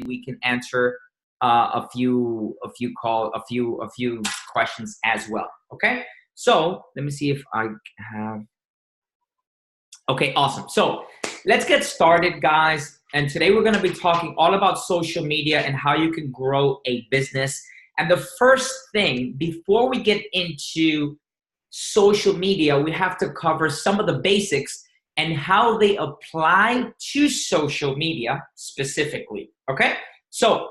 we can answer a few questions as well. Okay, so let me see if I have. Okay, awesome. So let's get started, guys. And today we're going to be talking all about social media and how you can grow a business. And the first thing, before we get into social media, we have to cover some of the basics and how they apply to social media specifically. Okay, so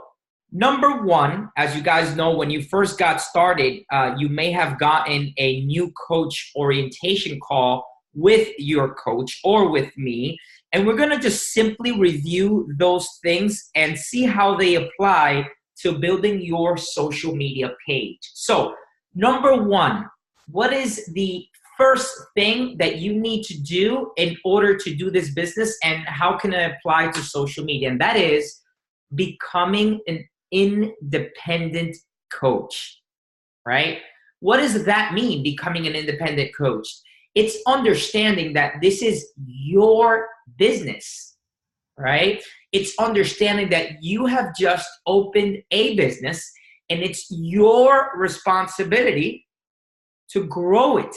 number one, as you guys know, when you first got started, you may have gotten a new coach orientation call with your coach or with me, and we're going to just simply review those things and see how they apply to building your social media page. So number one, what is the first thing that you need to do in order to do this business, and how can it apply to social media? And that is becoming an independent coach, right? What does that mean, becoming an independent coach? It's understanding that this is your business, right? It's understanding that you have just opened a business and it's your responsibility to grow it,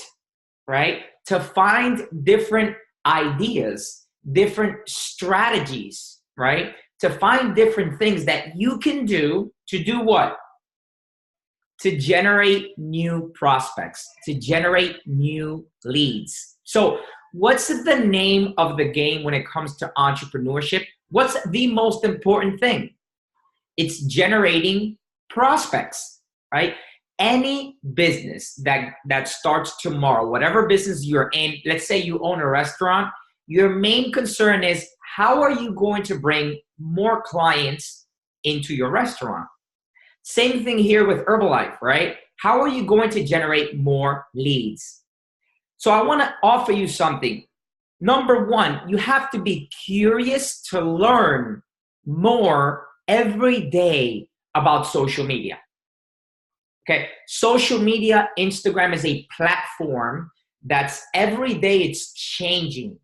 right? To find different ideas, different strategies, right? To find different things that you can do to do what? To generate new prospects, to generate new leads. So what's the name of the game when it comes to entrepreneurship? What's the most important thing? It's generating prospects, right? Any business that starts tomorrow, whatever business you're in, let's say you own a restaurant, your main concern is how are you going to bring more clients into your restaurant? Same thing here with Herbalife, right? How are you going to generate more leads? So I want to offer you something. Number one, you have to be curious to learn more every day about social media. Okay, social media, Instagram is a platform that's every day it's changing,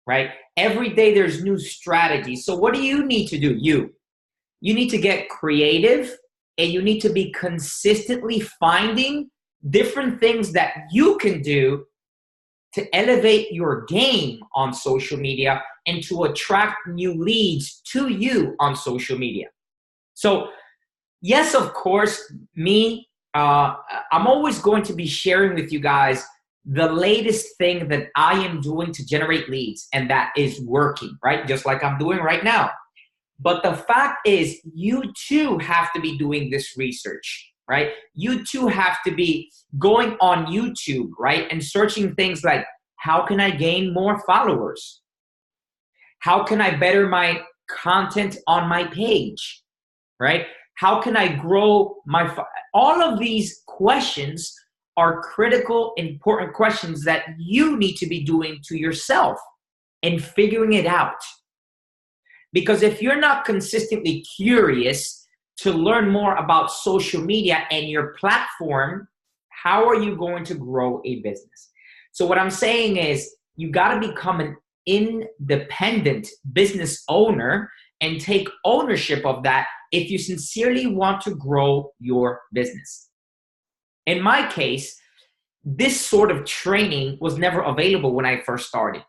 right? Every day there's new strategies. So what do you need to do? You need to get creative, and you need to be consistently finding different things that you can do to elevate your game on social media and to attract new leads to you on social media. So yes, of course, I'm always going to be sharing with you guys the latest thing that I am doing to generate leads, and that is working, right? Just like I'm doing right now. But the fact is, you too have to be doing this research, right? You too have to be going on YouTube, right? And searching things like, how can I gain more followers? How can I better my content on my page, right? How can I grow all of these questions are critical, important questions that you need to be doing to yourself and figuring it out. Because if you're not consistently curious to learn more about social media and your platform, how are you going to grow a business? So what I'm saying is you got to become an independent business owner and take ownership of that if you sincerely want to grow your business. In my case, this sort of training was never available when I first started.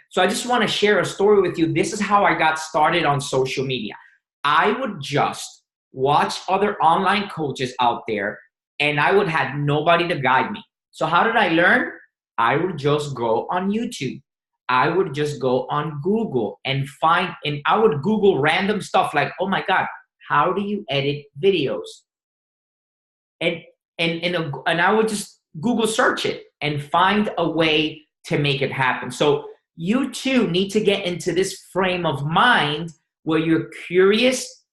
So I just want to share a story with you. This is how I got started on social media. I would just watch other online coaches out there, and I would have nobody to guide me. So how did I learn? I would just go on YouTube. I would just go on Google and I would Google random stuff like, oh my God, how do you edit videos? And I would just Google search it and find a way to make it happen. So you too need to get into this frame of mind where you're curious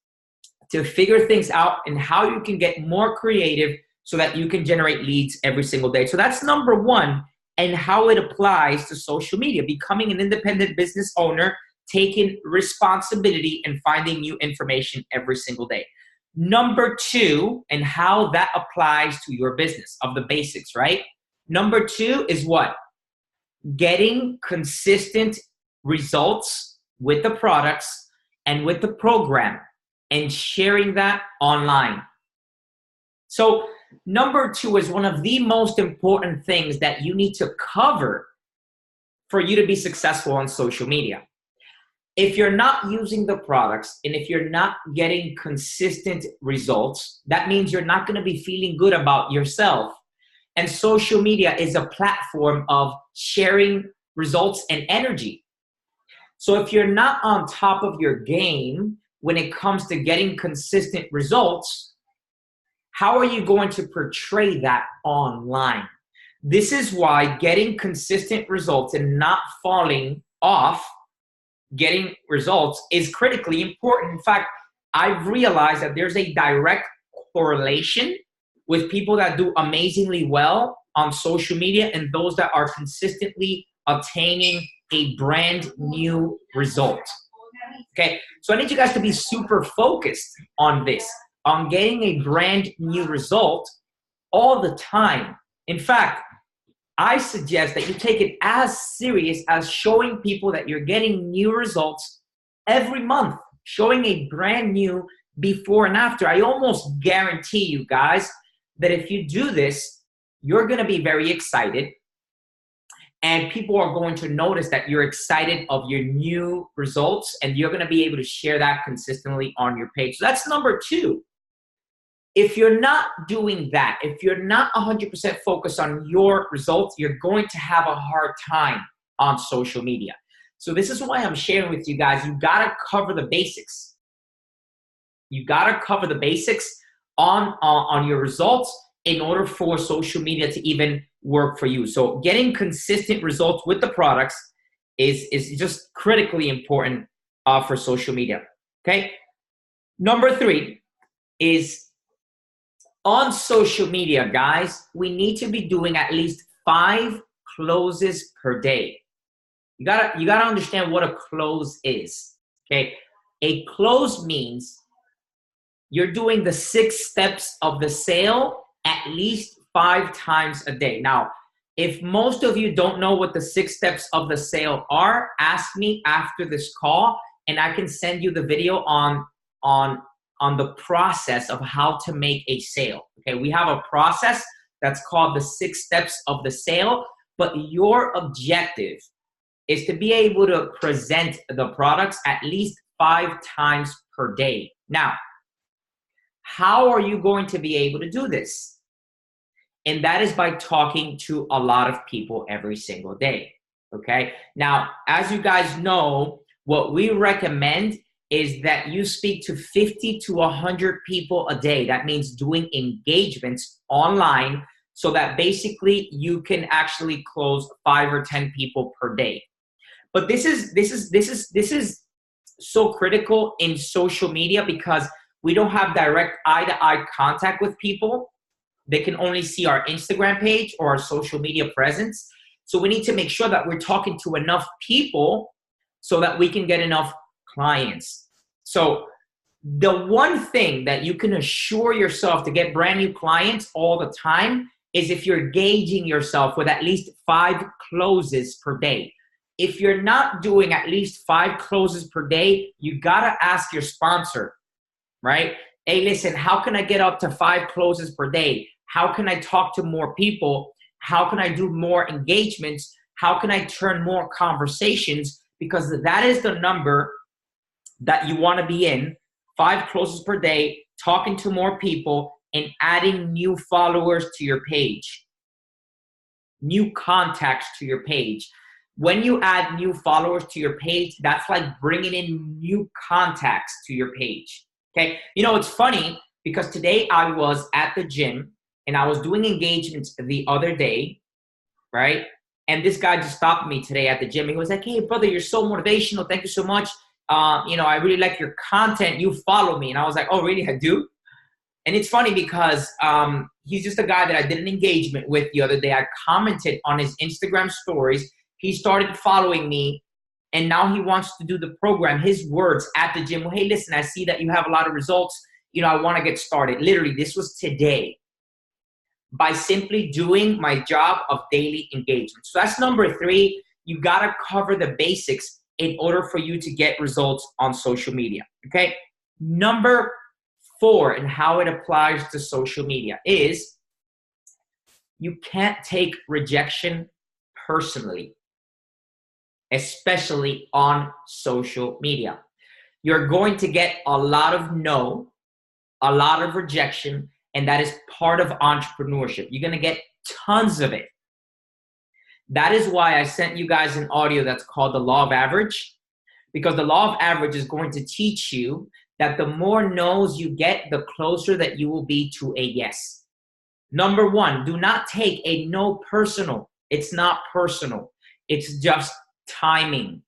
to figure things out and how you can get more creative so that you can generate leads every single day. So that's number one, and how it applies to social media, becoming an independent business owner, taking responsibility and finding new information every single day. Number two, and how that applies to your business, of the basics, right? Number two is what? Getting consistent results with the products and with the program. and sharing that online. So number 2 is one of the most important things that you need to cover for you to be successful on social media. If you're not using the products and if you're not getting consistent results, that means you're not going to be feeling good about yourself. And social media is a platform of sharing results and energy. So if you're not on top of your game when it comes to getting consistent results, how are you going to portray that online? This is why getting consistent results and not falling off getting results is critically important. In fact, I've realized that there's a direct correlation with people that do amazingly well on social media and those that are consistently obtaining a brand new result. Okay, so I need you guys to be super focused on this, on getting a brand new result all the time. In fact, I suggest that you take it as serious as showing people that you're getting new results every month, showing a brand new before and after. I almost guarantee you guys that if you do this, you're going to be very excited and people are going to notice that you're excited of your new results and you're going to be able to share that consistently on your page. So that's number 2. If you're not doing that, if you're not 100% focused on your results, you're going to have a hard time on social media. So this is why I'm sharing with you guys, you got to cover the basics. You got to cover the basics on your results in order for social media to even work for you. So getting consistent results with the products is just critically important for social media, okay? Number 3 is on social media, guys, we need to be doing at least 5 closes per day. You gotta understand what a close is, okay? A close means you're doing the 6 steps of the sale at least 5 times a day. Now, if most of you don't know what the 6 steps of the sale are, ask me after this call and I can send you the video on the process of how to make a sale. Okay, we have a process that's called the 6 steps of the sale, but your objective is to be able to present the products at least 5 times per day. Now, how are you going to be able to do this? And that is by talking to a lot of people every single day, okay? Now, as you guys know, what we recommend is that you speak to 50 to 100 people a day. That means doing engagements online so that basically you can actually close 5 or 10 people per day. But this is so critical in social media because we don't have direct eye-to-eye contact with people. They can only see our Instagram page or our social media presence. So we need to make sure that we're talking to enough people so that we can get enough clients. So the one thing that you can assure yourself to get brand new clients all the time is if you're gauging yourself with at least 5 closes per day. If you're not doing at least 5 closes per day, you gotta ask your sponsor, right? Hey, listen, how can I get up to 5 closes per day? How can I talk to more people? How can I do more engagements? How can I turn more conversations? Because that is the number that you want to be in, 5 closes per day, talking to more people, and adding new followers to your page, new contacts to your page. When you add new followers to your page, that's like bringing in new contacts to your page, okay? You know, it's funny because today I was at the gym and I was doing engagements the other day, right? And this guy just stopped me today at the gym. He was like, hey, brother, you're so motivational. Thank you so much. You know, I really like your content. You follow me. And I was like, oh, really? I do? And it's funny because he's just a guy that I did an engagement with the other day. I commented on his Instagram stories. He started following me, and now he wants to do the program. His words at the gym, well, hey, listen, I see that you have a lot of results. You know, I want to get started. Literally, this was today. By simply doing my job of daily engagement. So that's number 3. You got to cover the basics in order for you to get results on social media, okay? Number 4, and how it applies to social media, is you can't take rejection personally, especially on social media. You're going to get a lot of no, a lot of rejection, and that is part of entrepreneurship. You're going to get tons of it. That is why I sent you guys an audio that's called the Law of Average, because the Law of Average is going to teach you that the more no's you get, the closer that you will be to a yes. Number 1, do not take a no personal. It's not personal. It's just timing.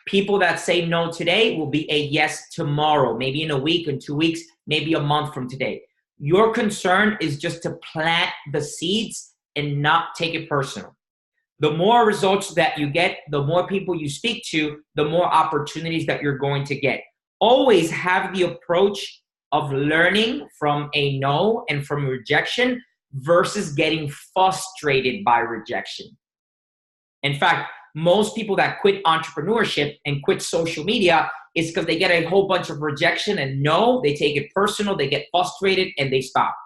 People that say no today will be a yes tomorrow, maybe in a week, in 2 weeks, maybe a month from today. Your concern is just to plant the seeds and not take it personal. The more results that you get, the more people you speak to, the more opportunities that you're going to get. Always have the approach of learning from a no and from rejection versus getting frustrated by rejection. In fact, most people that quit entrepreneurship and quit social media is because they get a whole bunch of rejection and no, they take it personal, they get frustrated, and they stop.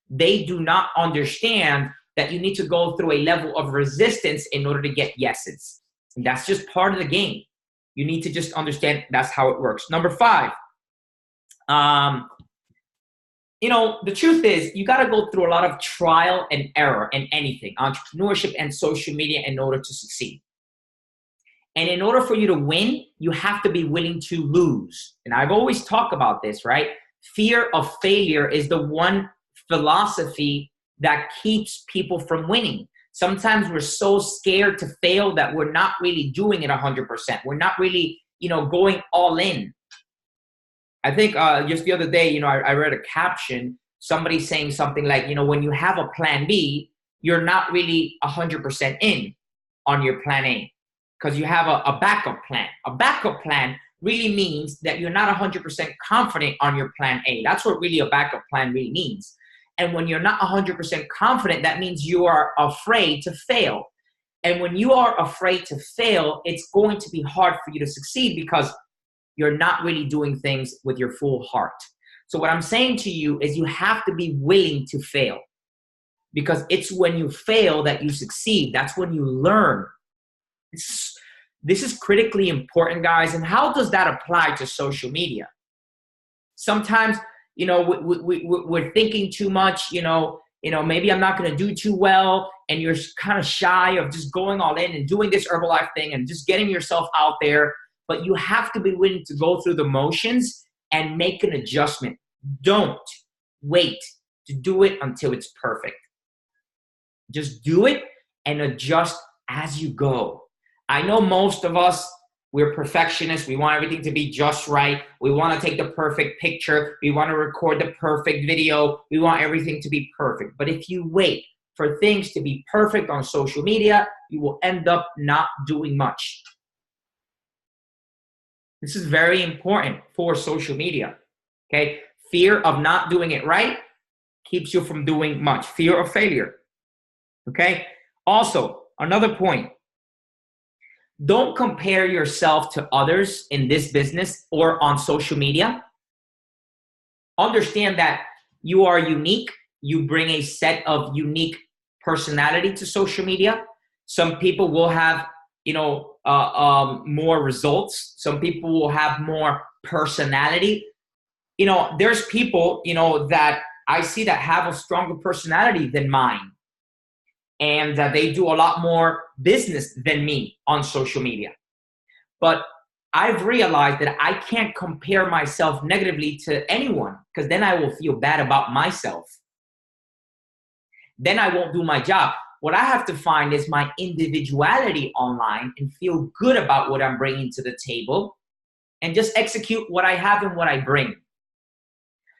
They do not understand that you need to go through a level of resistance in order to get yeses. And that's just part of the game. You need to just understand that's how it works. Number 5, the truth is you got to go through a lot of trial and error in anything, entrepreneurship and social media, in order to succeed. And in order for you to win, you have to be willing to lose. And I've always talked about this, right? Fear of failure is the one philosophy that keeps people from winning. Sometimes we're so scared to fail that we're not really doing it 100%. We're not really, going all in. I think just the other day, I read a caption, somebody saying something like, when you have a plan B, you're not really 100% in on your plan A because you have a backup plan. A backup plan really means that you're not 100% confident on your plan A. That's what really a backup plan really means. And when you're not 100% confident, that means you are afraid to fail. And when you are afraid to fail, it's going to be hard for you to succeed because you're not really doing things with your full heart. So what I'm saying to you is you have to be willing to fail, because it's when you fail that you succeed. That's when you learn. This is critically important, guys. And how does that apply to social media? Sometimes, we're thinking too much, maybe I'm not going to do too well. And you're kind of shy of just going all in and doing this Herbalife thing and just getting yourself out there. But you have to be willing to go through the motions and make an adjustment. Don't wait to do it until it's perfect. Just do it and adjust as you go. I know most of us, we're perfectionists. We want everything to be just right. We want to take the perfect picture. We want to record the perfect video. We want everything to be perfect. But if you wait for things to be perfect on social media, you will end up not doing much. This is very important for social media, okay? Fear of not doing it right keeps you from doing much. Fear of failure, okay? Also, another point. Don't compare yourself to others in this business or on social media. Understand that you are unique. You bring a set of unique personality to social media. Some people will have, more results. Some people will have more personality. There's people, that I see that have a stronger personality than mine. And they do a lot more business than me on social media. But I've realized that I can't compare myself negatively to anyone, because then I will feel bad about myself. Then I won't do my job. What I have to find is my individuality online and feel good about what I'm bringing to the table and just execute what I have and what I bring.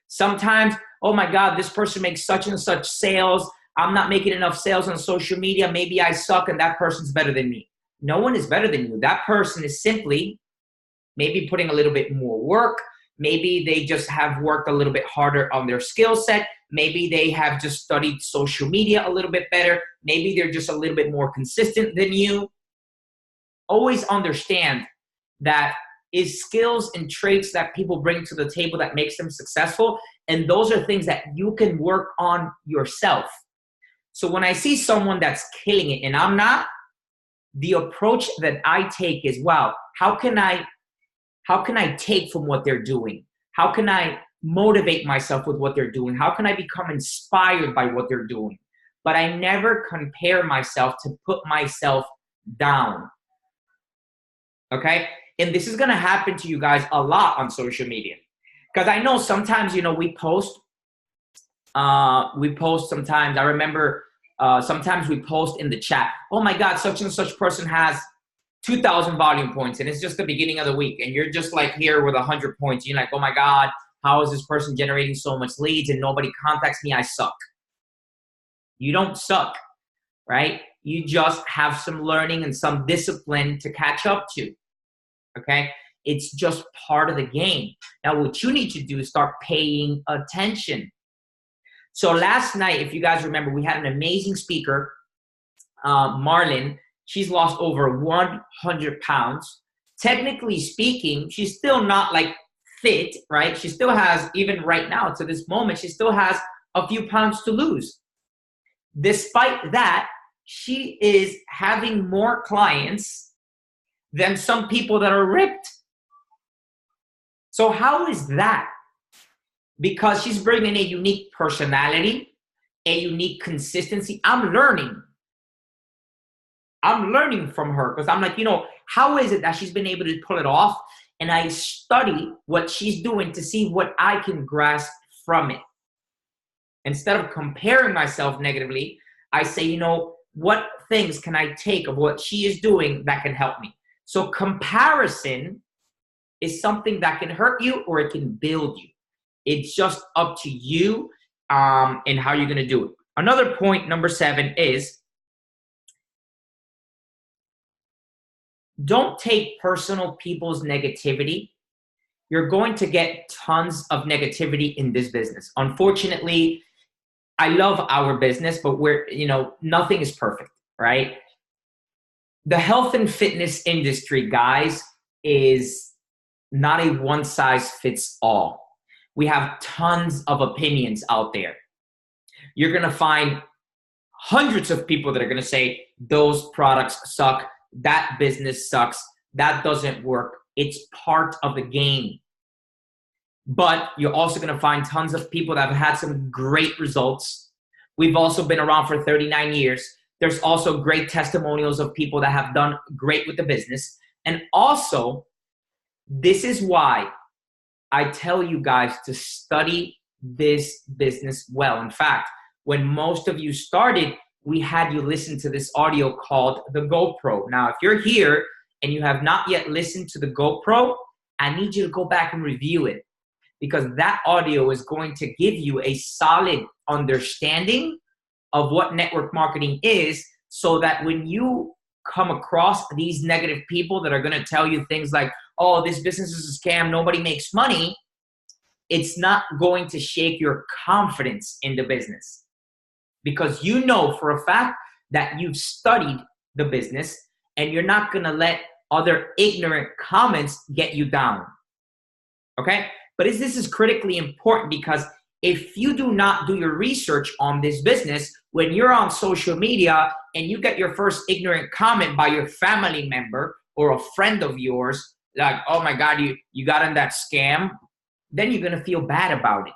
Sometimes, oh my God, this person makes such and such sales. I'm not making enough sales on social media. Maybe I suck and that person's better than me. No one is better than you. That person is simply maybe putting a little bit more work. Maybe they just have worked a little bit harder on their skill set. Maybe they have just studied social media a little bit better. Maybe they're just a little bit more consistent than you. Always understand that is skills and traits that people bring to the table that makes them successful. And those are things that you can work on yourself. So when I see someone that's killing it and I'm not, the approach that I take is, wow, how can I take from what they're doing? How can I motivate myself with what they're doing? How can I become inspired by what they're doing? But I never compare myself to put myself down. Okay? And this is going to happen to you guys a lot on social media. Because I know sometimes, we post sometimes. I remember sometimes we post in the chat, oh my God, such and such person has 2,000 volume points and it's just the beginning of the week. And you're just like here with 100 points. You're like, oh my God, how is this person generating so much leads and nobody contacts me? I suck. You don't suck, right? You just have some learning and some discipline to catch up to, okay? It's just part of the game. Now, what you need to do is start paying attention. So last night, if you guys remember, we had an amazing speaker, Marlon. She's lost over 100 pounds. Technically speaking, she's still not like fit, right? She still has, even right now to this moment, she still has a few pounds to lose. Despite that, she is having more clients than some people that are ripped. So how is that? Because she's bringing a unique personality, a unique consistency. I'm learning from her because I'm like, how is it that she's been able to pull it off? And I study what she's doing to see what I can grasp from it. Instead of comparing myself negatively, I say, what things can I take of what she is doing that can help me? So comparison is something that can hurt you or it can build you. It's just up to you and how you're going to do it. Another point, number 7, is don't take personal people's negativity. You're going to get tons of negativity in this business. Unfortunately, I love our business, but nothing is perfect, right? The health and fitness industry, guys, is not a one size fits all. We have tons of opinions out there. You're going to find hundreds of people that are going to say, those products suck, that business sucks, that doesn't work. It's part of the game. But you're also going to find tons of people that have had some great results. We've also been around for 39 years. There's also great testimonials of people that have done great with the business. And also, this is why I tell you guys to study this business well. In fact, when most of you started, we had you listen to this audio called the GoPro. Now, if you're here and you have not yet listened to the GoPro, I need you to go back and review it, because that audio is going to give you a solid understanding of what network marketing is, so that when you come across these negative people that are going to tell you things like, oh, this business is a scam, nobody makes money, it's not going to shake your confidence in the business, because you know for a fact that you've studied the business and you're not going to let other ignorant comments get you down. Okay? But this is critically important, because if you do not do your research on this business, when you're on social media and you get your first ignorant comment by your family member or a friend of yours, like, oh my God, you got in that scam, then you're going to feel bad about it.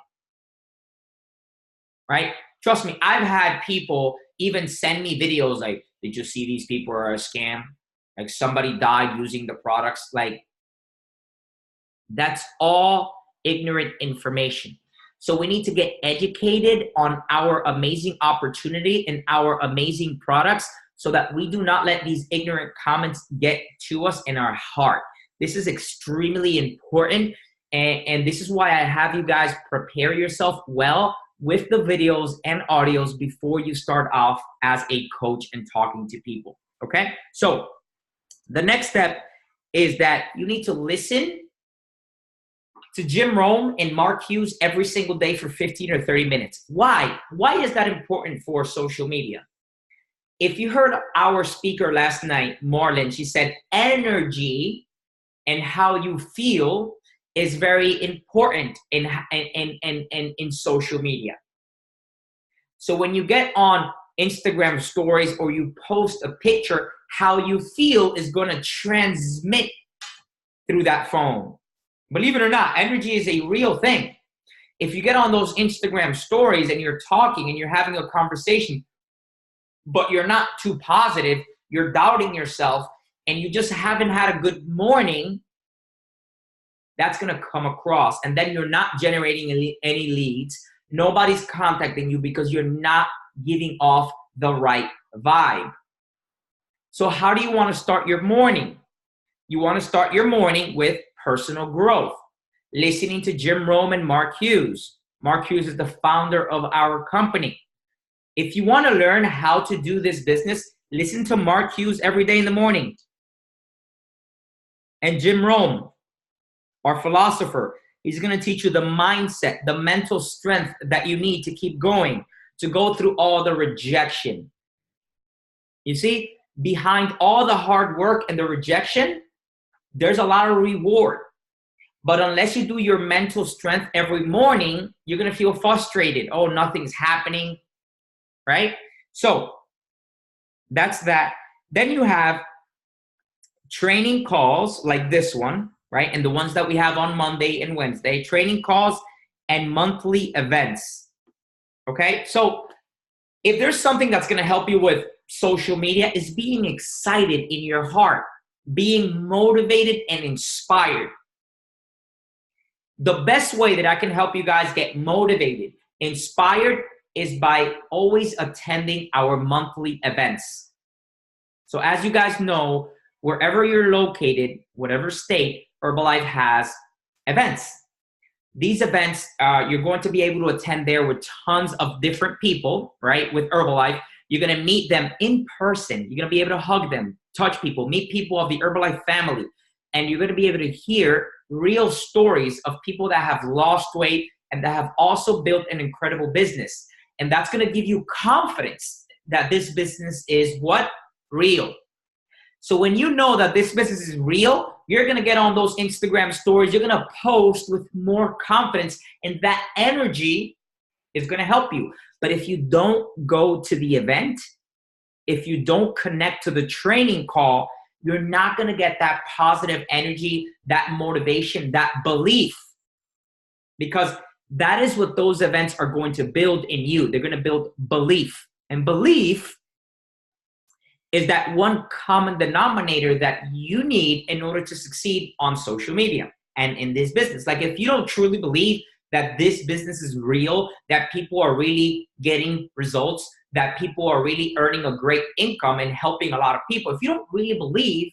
Right? Trust me, I've had people even send me videos like, did you see these people are a scam? Like, somebody died using the products. Like, that's all ignorant information. So we need to get educated on our amazing opportunity and our amazing products, so that we do not let these ignorant comments get to us in our heart. This is extremely important. And this is why I have you guys prepare yourself well with the videos and audios before you start off as a coach and talking to people. Okay? So the next step is that you need to listen to Jim Rohn and Mark Hughes every single day for 15 or 30 minutes. Why? Why is that important for social media? If you heard our speaker last night, Marlon, she said energy and how you feel is very important in social media. So when you get on Instagram stories or you post a picture, how you feel is going to transmit through that phone. Believe it or not, energy is a real thing. If you get on those Instagram stories and you're talking and you're having a conversation, but you're not too positive, you're doubting yourself, and you just haven't had a good morning, that's going to come across. And then you're not generating any leads. Nobody's contacting you because you're not giving off the right vibe. So how do you want to start your morning? You want to start your morning with personal growth, listening to Jim Rohn and Mark Hughes. Mark Hughes is the founder of our company. If you want to learn how to do this business, listen to Mark Hughes every day in the morning. And Jim Rohn, our philosopher, he's going to teach you the mindset, the mental strength that you need to keep going, to go through all the rejection. You see, behind all the hard work and the rejection, there's a lot of reward. But unless you do your mental strength every morning, you're going to feel frustrated. Oh, nothing's happening, right? So that's that. Then you have training calls like this one, right? And the ones that we have on Monday and Wednesday, training calls and monthly events. Okay. So if there's something that's going to help you with social media, is being excited in your heart, being motivated and inspired. The best way that I can help you guys get motivated, inspired, is by always attending our monthly events. So as you guys know, wherever you're located, whatever state, Herbalife has events. These events, you're going to be able to attend there with tons of different people, right? With Herbalife, you're going to meet them in person. You're going to be able to hug them, touch people, meet people of the Herbalife family. And you're going to be able to hear real stories of people that have lost weight and that have also built an incredible business. And that's going to give you confidence that this business is what? Real. So when you know that this business is real, you're going to get on those Instagram stories. You're going to post with more confidence, and that energy is going to help you. But if you don't go to the event, if you don't connect to the training call, you're not going to get that positive energy, that motivation, that belief. Because that is what those events are going to build in you. They're going to build belief. And belief is that one common denominator that you need in order to succeed on social media and in this business. Like if you don't truly believe that this business is real, that people are really getting results, that people are really earning a great income and helping a lot of people, if you don't really believe,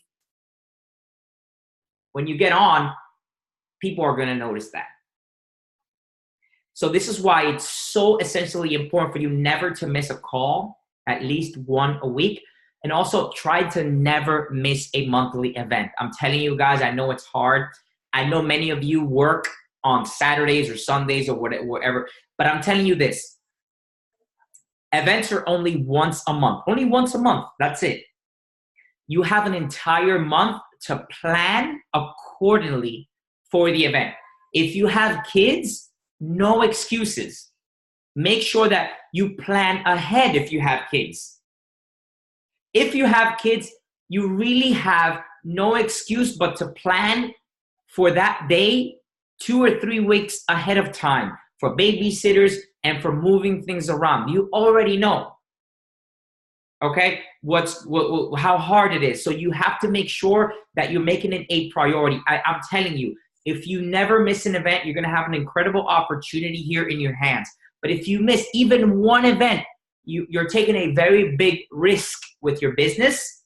when you get on, people are going to notice that. So this is why it's so essentially important for you never to miss a call, at least one a week. And also try to never miss a monthly event. I'm telling you guys, I know it's hard. I know many of you work on Saturdays or Sundays or whatever, but I'm telling you this. Events are only once a month. Only once a month. That's it. You have an entire month to plan accordingly for the event. If you have kids, no excuses. Make sure that you plan ahead if you have kids. If you have kids, you really have no excuse but to plan for that day 2 or 3 weeks ahead of time for babysitters and for moving things around. You already know, okay, how hard it is. So you have to make sure that you're making it a priority. I'm telling you, if you never miss an event, you're going to have an incredible opportunity here in your hands. But if you miss even one event, you're taking a very big risk with your business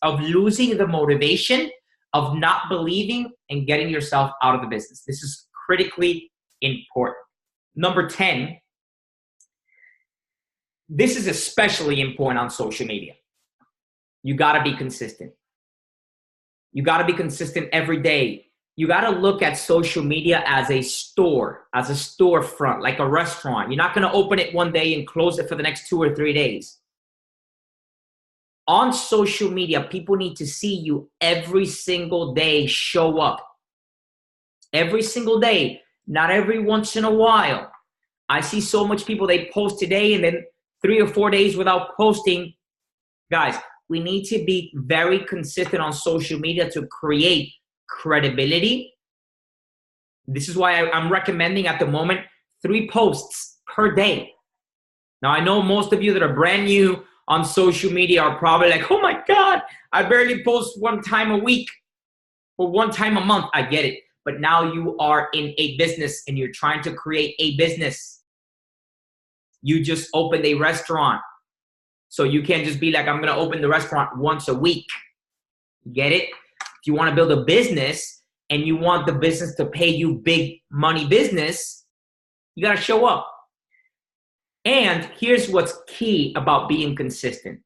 of losing the motivation, of not believing and getting yourself out of the business. This is critically important. Number 10, this is especially important on social media. You got to be consistent. You got to be consistent every day. You got to look at social media as a store, as a storefront, like a restaurant. You're not going to open it one day and close it for the next 2 or 3 days. On social media, people need to see you every single day show up. Every single day, not every once in a while. I see so much people, they post today and then 3 or 4 days without posting. Guys, we need to be very consistent on social media to create credibility. This is why I'm recommending at the moment 3 posts per day. Now, I know most of you that are brand new on social media are probably like, oh my God, I barely post 1 time a week or 1 time a month. I get it. But now you are in a business and you're trying to create a business. You just opened a restaurant. So you can't just be like, I'm going to open the restaurant once a week. Get it? If you want to build a business and you want the business to pay you big money business, you got to show up. And here's what's key about being consistent.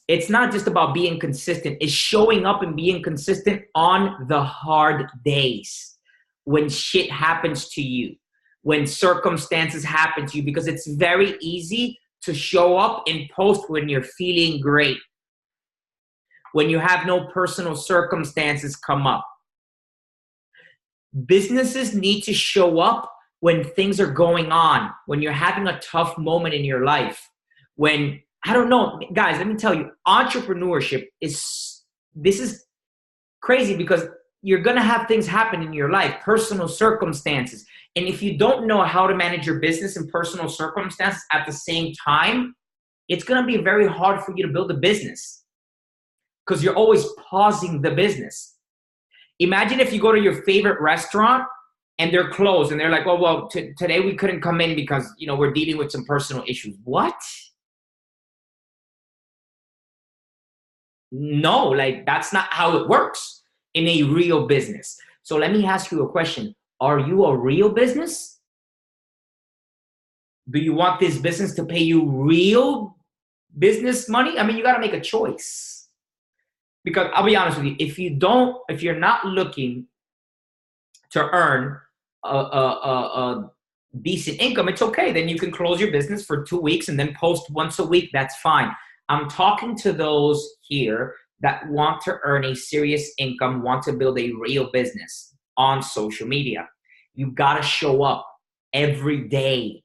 It's not just about being consistent. It's showing up and being consistent on the hard days when shit happens to you, when circumstances happen to you, because it's very easy to show up and post when you're feeling great, when you have no personal circumstances come up. Businesses need to show up when things are going on, when you're having a tough moment in your life, when, I don't know, guys, let me tell you, entrepreneurship this is crazy because you're going to have things happen in your life, personal circumstances. And if you don't know how to manage your business and personal circumstances at the same time, it's going to be very hard for you to build a business because you're always pausing the business. Imagine if you go to your favorite restaurant and they're closed and they're like, oh, well, today we couldn't come in because, you know, we're dealing with some personal issues. What? No, like that's not how it works in a real business. So let me ask you a question. Are you a real business? Do you want this business to pay you real business money? I mean, you got to make a choice. Because I'll be honest with you, if you're not looking to earn a decent income, it's okay. Then you can close your business for 2 weeks and then post once a week. That's fine. I'm talking to those here that want to earn a serious income, want to build a real business on social media. You got to show up every day,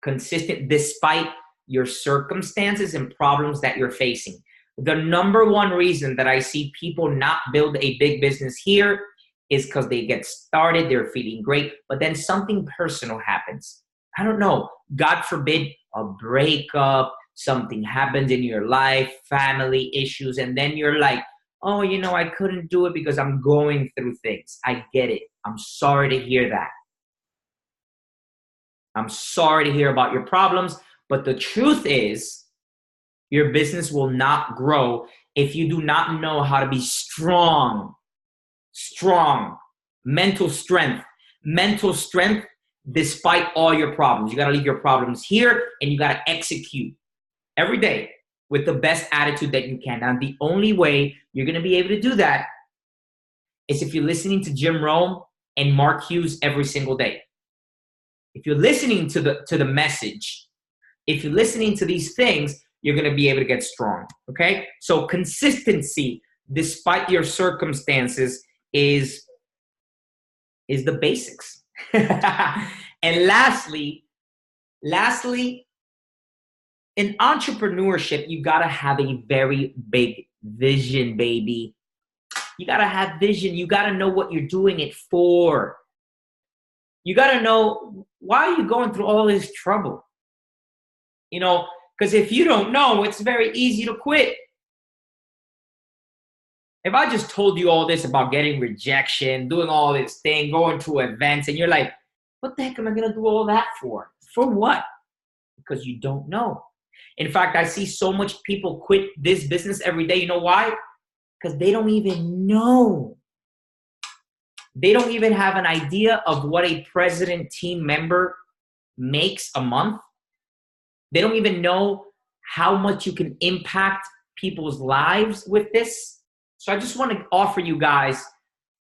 consistent despite your circumstances and problems that you're facing. The number one reason that I see people not build a big business here is because they get started, they're feeling great, but then something personal happens. I don't know, God forbid, a breakup, something happens in your life, family issues, and then you're like, oh, you know, I couldn't do it because I'm going through things. I get it. I'm sorry to hear that. I'm sorry to hear about your problems, but the truth is your business will not grow if you do not know how to be strong, mental strength despite all your problems. You got to leave your problems here and you got to execute every day with the best attitude that you can. And the only way you're going to be able to do that is if you're listening to Jim Rohn and Mark Hughes every single day. If you're listening to the message, if you're listening to these things, you're going to be able to get strong, okay? So consistency, despite your circumstances, is the basics. And lastly, in entrepreneurship, you got to have a very big vision, baby. You got to have vision. You got to know what you're doing it for. You got to know, why are you going through all this trouble? You know, because if you don't know, it's very easy to quit. If I just told you all this about getting rejection, doing all this thing, going to events, and you're like, what the heck am I going to do all that for? For what? Because you don't know. In fact, I see so much people quit this business every day. You know why? Because they don't even know. They don't even have an idea of what a president team member makes a month. They don't even know how much you can impact people's lives with this. So I just want to offer you guys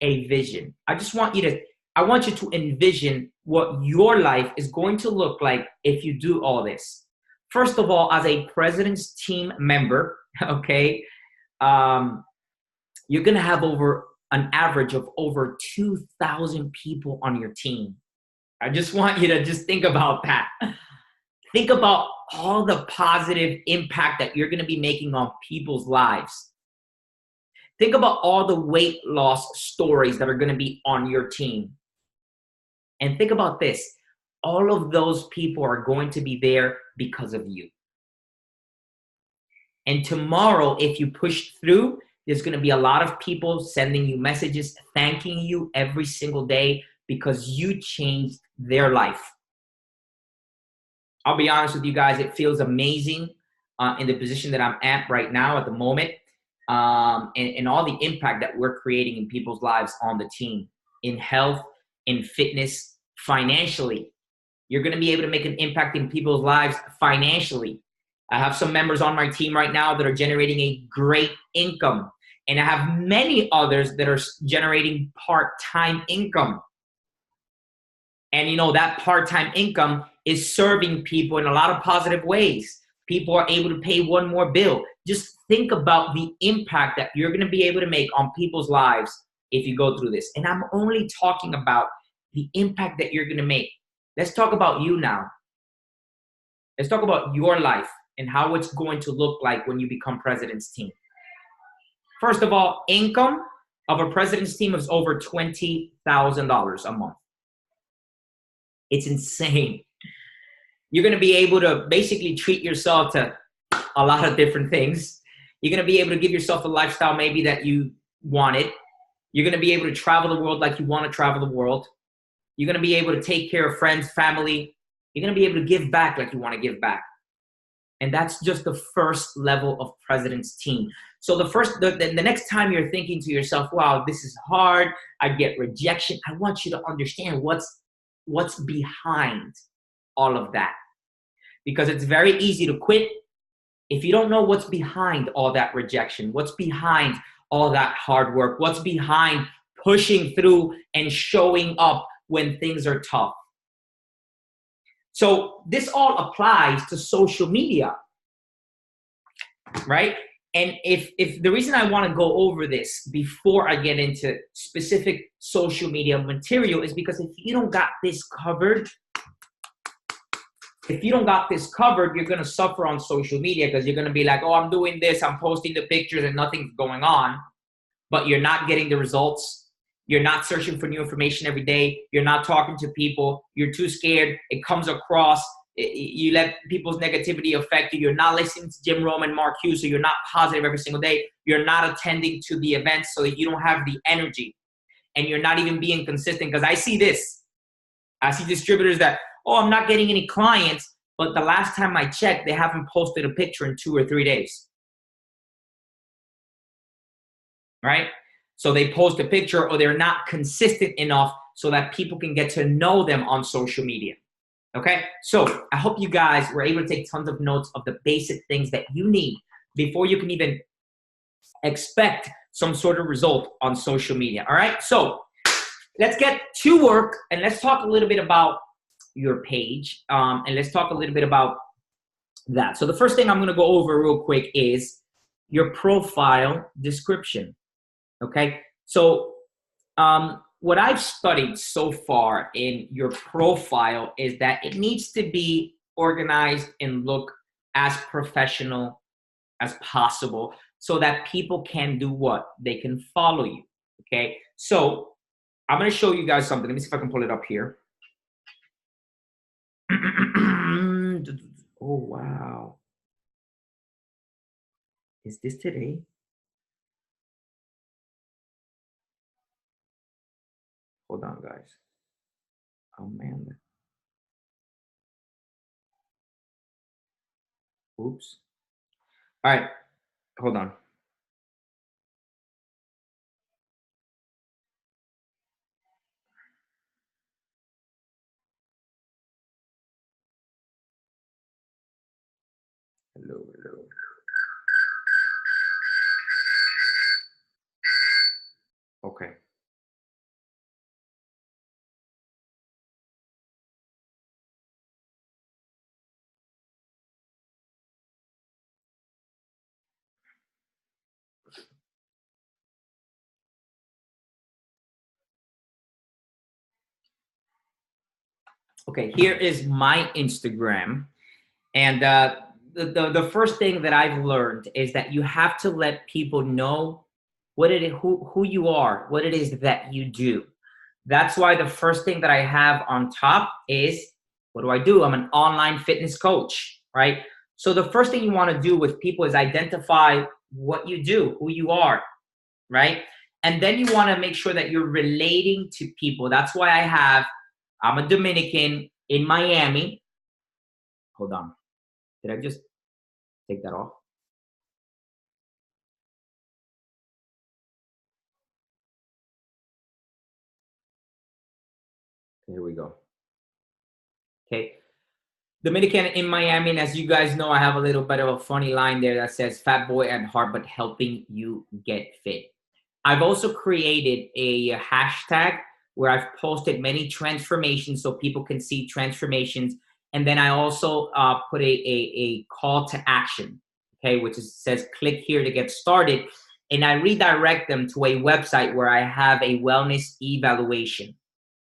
a vision. I want you to envision what your life is going to look like if you do all this. First of all, as a president's team member, okay, um, you're going to have over an average of over 2,000 people on your team. I just want you to just think about that. Think about all the positive impact that you're going to be making on people's lives. Think about all the weight loss stories that are going to be on your team. And think about this. All of those people are going to be there because of you. And tomorrow, if you push through, there's going to be a lot of people sending you messages, thanking you every single day because you changed their life. I'll be honest with you guys, it feels amazing in the position that I'm at right now at the moment, and all the impact that we're creating in people's lives on the team, in health, in fitness, financially. You're going to be able to make an impact in people's lives financially. I have some members on my team right now that are generating a great income, and I have many others that are generating part-time income. And you know, that part-time income is serving people in a lot of positive ways. People are able to pay one more bill. Just think about the impact that you're going to be able to make on people's lives if you go through this. And I'm only talking about the impact that you're going to make. Let's talk about you now. Let's talk about your life and how it's going to look like when you become president's team. First of all, income of a president's team is over $20,000 a month. It's insane. You're going to be able to basically treat yourself to a lot of different things. You're going to be able to give yourself a lifestyle maybe that you wanted. You're going to be able to travel the world like you want to travel the world. You're going to be able to take care of friends, family. You're going to be able to give back like you want to give back. And that's just the first level of president's team. So the next time you're thinking to yourself, wow, this is hard, I get rejection, I want you to understand what's behind all of that. Because it's very easy to quit if you don't know what's behind all that rejection, what's behind all that hard work, what's behind pushing through and showing up when things are tough. So this all applies to social media, right? And if the reason I want to go over this before I get into specific social media material is because if you don't got this covered, you're going to suffer on social media because you're going to be like, oh, I'm doing this, I'm posting the pictures and nothing's going on, but you're not getting the results. You're not searching for new information every day. You're not talking to people. You're too scared. It comes across. You let people's negativity affect you. You're not listening to Jim Rohn and Mark Hughes, so you're not positive every single day. You're not attending to the events so that you don't have the energy. And you're not even being consistent because I see this. I see distributors that, oh, I'm not getting any clients, but the last time I checked, they haven't posted a picture in 2 or 3 days. Right? So they post a picture or they're not consistent enough so that people can get to know them on social media. Okay? So I hope you guys were able to take tons of notes of the basic things that you need before you can even expect some sort of result on social media. All right? So let's get to work and let's talk a little bit about your page. And let's talk a little bit about that. So the first thing I'm going to go over real quick is your profile description. Okay, so what I've studied so far in your profile is that it needs to be organized and look as professional as possible so that people can do what? They can follow you, okay? So I'm going to show you guys something. Let me see if I can pull it up here. Oh, wow. Is this today? Hold on, guys. Oh, man. Oops. All right. Hold on. Hello, hello. Okay. Okay, here is my Instagram. And the first thing that I've learned is that you have to let people know who you are, what it is that you do. That's why the first thing that I have on top is, what do I do? I'm an online fitness coach, right? So the first thing you want to do with people is identify what you do, who you are, right? And then you want to make sure that you're relating to people. That's why I'm a Dominican in Miami. Hold on. Did I just take that off? Here we go. Okay. Dominican in Miami, and as you guys know, I have a little bit of a funny line there that says "Fat boy at heart, but helping you get fit." I've also created a hashtag where I've posted many transformations so people can see transformations, and then I also put a call to action, okay, which says "Click here to get started," and I redirect them to a website where I have a wellness evaluation.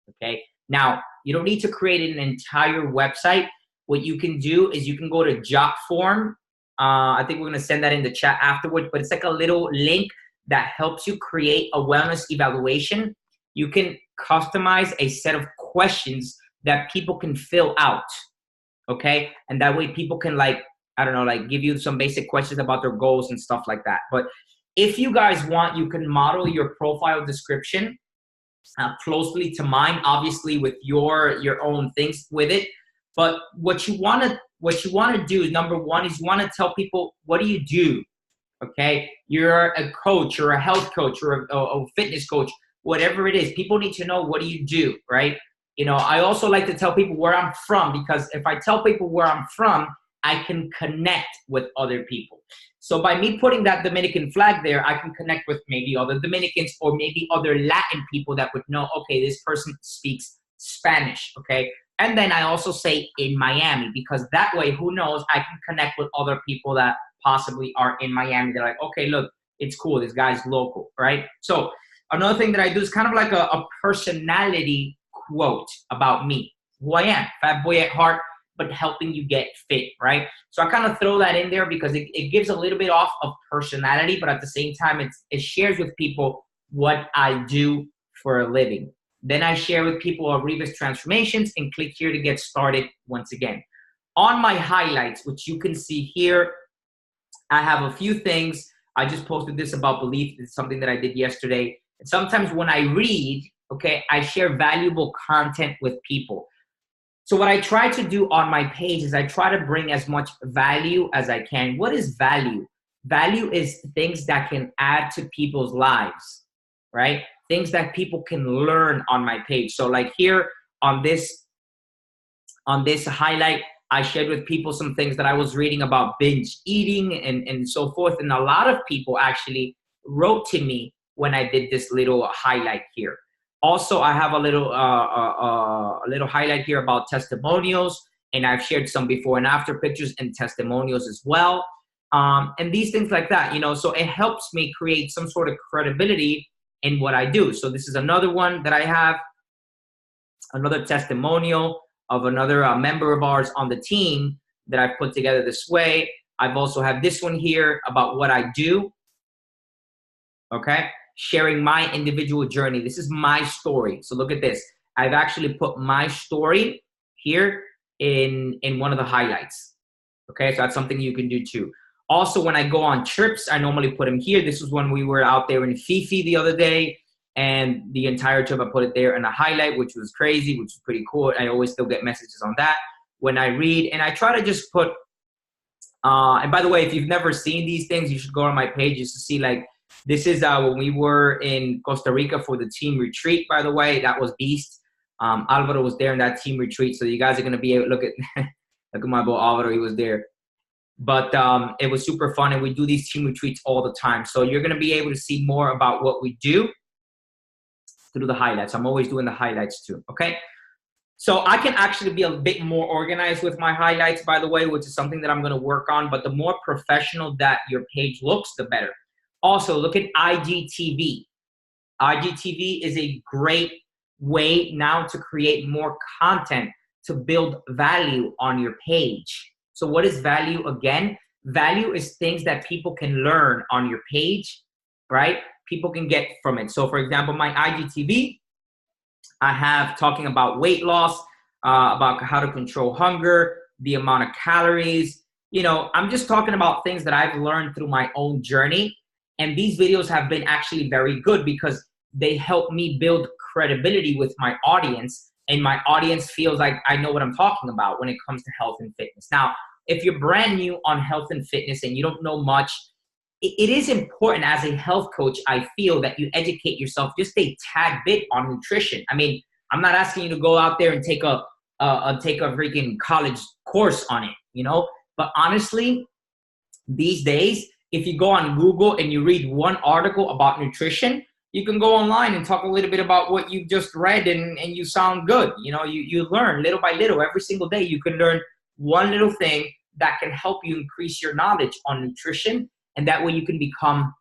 Okay. Now, you don't need to create an entire website. What you can do is you can go to Jotform. I think we're going to send that in the chat afterwards, but it's like a little link that helps you create a wellness evaluation. You can customize a set of questions that people can fill out. Okay. And that way people can, like, I don't know, like give you some basic questions about their goals and stuff like that. But if you guys want, you can model your profile description closely to mine, obviously with your own things with it. But what you want to do is, number one, is you want to tell people, what do you do? Okay, you're a coach, you're a health coach, or a fitness coach, whatever it is. People need to know, what do you do, right? You know, I also like to tell people where I'm from, because if I tell people where I'm from, I can connect with other people. So by me putting that Dominican flag there, I can connect with maybe other Dominicans or maybe other Latin people that would know, okay, this person speaks Spanish, okay? And then I also say in Miami, because that way, who knows, I can connect with other people that possibly are in Miami. They're like, okay, look, it's cool, this guy's local, right? So another thing that I do is kind of like a personality quote about me, who I am, fat boy at heart, but helping you get fit, right? So I kind of throw that in there because it gives a little bit off of personality, but at the same time, it shares with people what I do for a living. Then I share with people Arribas Transformations, and click here to get started once again. On my highlights, which you can see here, I have a few things. I just posted this about belief. It's something that I did yesterday. And sometimes when I read, okay, I share valuable content with people. So what I try to do on my page is I try to bring as much value as I can. What is value? Value is things that can add to people's lives, right? Things that people can learn on my page. So like here on this highlight, I shared with people some things that I was reading about binge eating and so forth. And a lot of people actually wrote to me when I did this little highlight here. Also, I have a little highlight here about testimonials, and I've shared some before and after pictures and testimonials as well. And these things like that, you know, so it helps me create some sort of credibility in what I do. So this is another one that I have, another testimonial of another member of ours on the team that I've put together this way. I've also have this one here about what I do, okay? Sharing my individual journey. This is my story. So look at this. I've actually put my story here in one of the highlights, okay? So that's something you can do too. Also, when I go on trips, I normally put them here. This was when we were out there in Fifi the other day, and the entire trip I put it there in a highlight, which was crazy, which was pretty cool. I always still get messages on that when I read, and I try to just put, and by the way, if you've never seen these things, you should go on my page just to see, like, this is when we were in Costa Rica for the team retreat, by the way. That was beast. Alvaro was there in that team retreat, so you guys are going to be able to look at look at my boy Alvaro, he was there. But it was super fun, and we do these team retreats all the time. So you're going to be able to see more about what we do through the highlights. I'm always doing the highlights too, okay? So I can actually be a bit more organized with my highlights, by the way, which is something that I'm going to work on. But the more professional that your page looks, the better. Also, look at IGTV. IGTV is a great way now to create more content to build value on your page. So what is value again? Value is things that people can learn on your page, right? People can get from it. So for example, my IGTV, I have talking about weight loss, about how to control hunger, the amount of calories. You know, I'm just talking about things that I've learned through my own journey. And these videos have been actually very good because they help me build credibility with my audience. And my audience feels like I know what I'm talking about when it comes to health and fitness. Now, if you're brand new on health and fitness and you don't know much, it is important as a health coach, I feel, that you educate yourself just a tad bit on nutrition. I mean, I'm not asking you to go out there and take a freaking college course on it, you know? But honestly, these days, if you go on Google and you read one article about nutrition, you can go online and talk a little bit about what you just read and you sound good. You know, you learn little by little. Every single day you can learn one little thing that can help you increase your knowledge on nutrition. And that way you can become,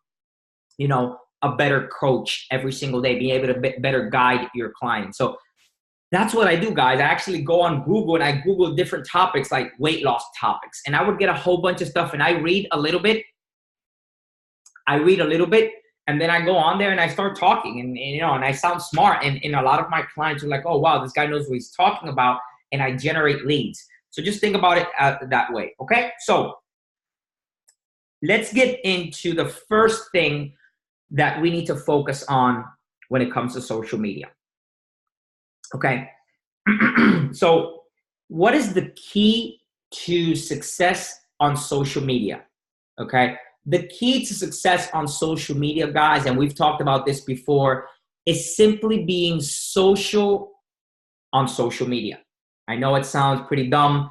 you know, a better coach every single day, being able to better guide your clients. So that's what I do, guys. I actually go on Google and I Google different topics like weight loss topics. And I would get a whole bunch of stuff and I read a little bit. And then I go on there and I start talking and you know, and I sound smart. And a lot of my clients are like, oh, wow, this guy knows what he's talking about. And I generate leads. So just think about it that way. Okay. So let's get into the first thing that we need to focus on when it comes to social media. Okay. So what is the key to success on social media? Okay. The key to success on social media, guys, and we've talked about this before, is simply being social on social media. I know it sounds pretty dumb,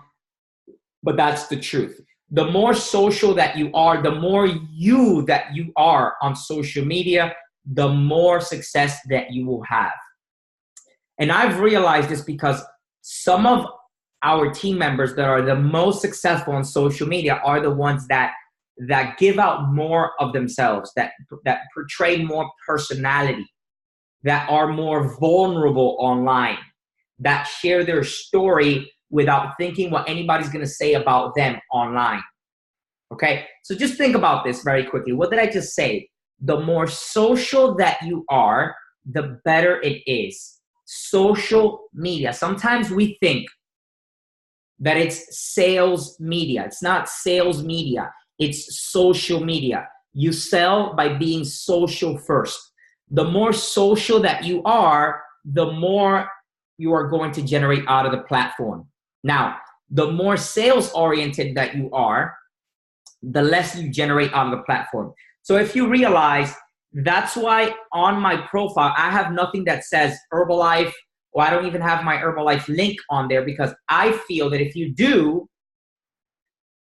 but that's the truth. The more social that you are, the more you that you are on social media, the more success that you will have. And I've realized this because some of our team members that are the most successful on social media are the ones that give out more of themselves, that portray more personality, that are more vulnerable online, that share their story without thinking what anybody's going to say about them online. Okay, so just think about this very quickly. What did I just say? The more social that you are, the better it is. Social media. Sometimes we think that it's sales media. It's not sales media. It's social media. You sell by being social first. The more social that you are, the more you are going to generate out of the platform. Now, the more sales-oriented that you are, the less you generate out of the platform. So if you realize, that's why on my profile, I have nothing that says Herbalife, or I don't even have my Herbalife link on there, because I feel that if you do,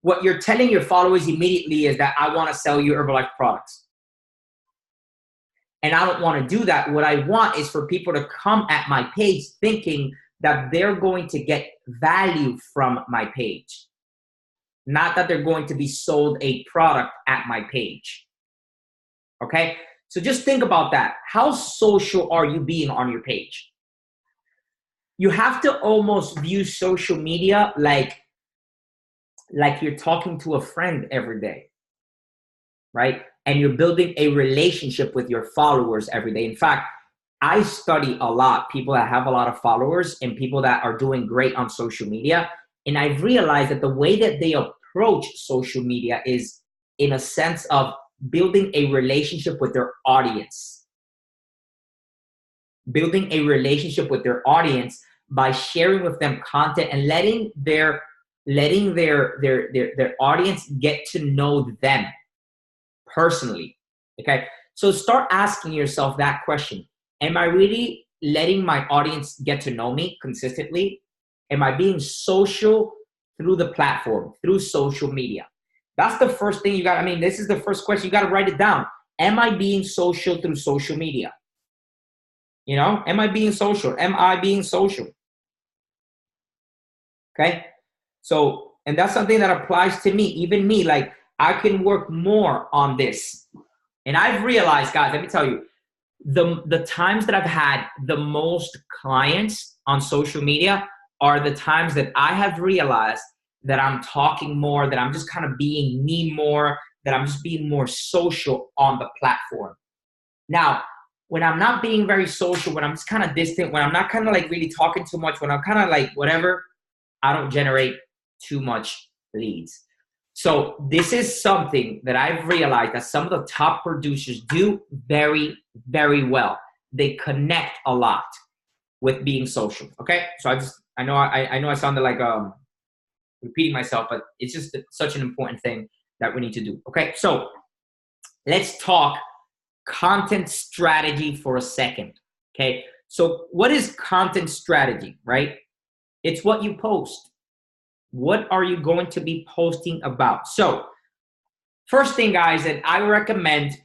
what you're telling your followers immediately is that I want to sell you Herbalife products. And I don't want to do that. What I want is for people to come at my page thinking that they're going to get value from my page, not that they're going to be sold a product at my page. Okay? So just think about that. How social are you being on your page? You have to almost view social media like you're talking to a friend every day, right? And you're building a relationship with your followers every day. In fact, I study a lot people that have a lot of followers and people that are doing great on social media. And I've realized that the way that they approach social media is in a sense of building a relationship with their audience. Building a relationship with their audience by sharing with them content and letting their audience get to know them personally. Okay, so start asking yourself that question. Am I really letting my audience get to know me consistently? Am I being social through the platform, through social media? That's the first thing you got. I mean, this is the first question. You got to write it down. Am I being social through social media? You know, am I being social? Am I being social? Okay. So, and that's something that applies to me, even me. Like, I can work more on this. And I've realized, guys, let me tell you, the times that I've had the most clients on social media are the times that I have realized that I'm talking more, that I'm just kind of being me more, that I'm just being more social on the platform. Now, when I'm not being very social, when I'm just kind of distant, when I'm not kind of like really talking too much, when I'm kind of like whatever, I don't generate too much leads. So this is something that I've realized that some of the top producers do very, very well. They connect a lot with being social. Okay, so I know I sounded like repeating myself, but it's just such an important thing that we need to do. Okay, so let's talk content strategy for a second. Okay, so what is content strategy, right? It's what you post. What are you going to be posting about? So first thing, guys, that I recommend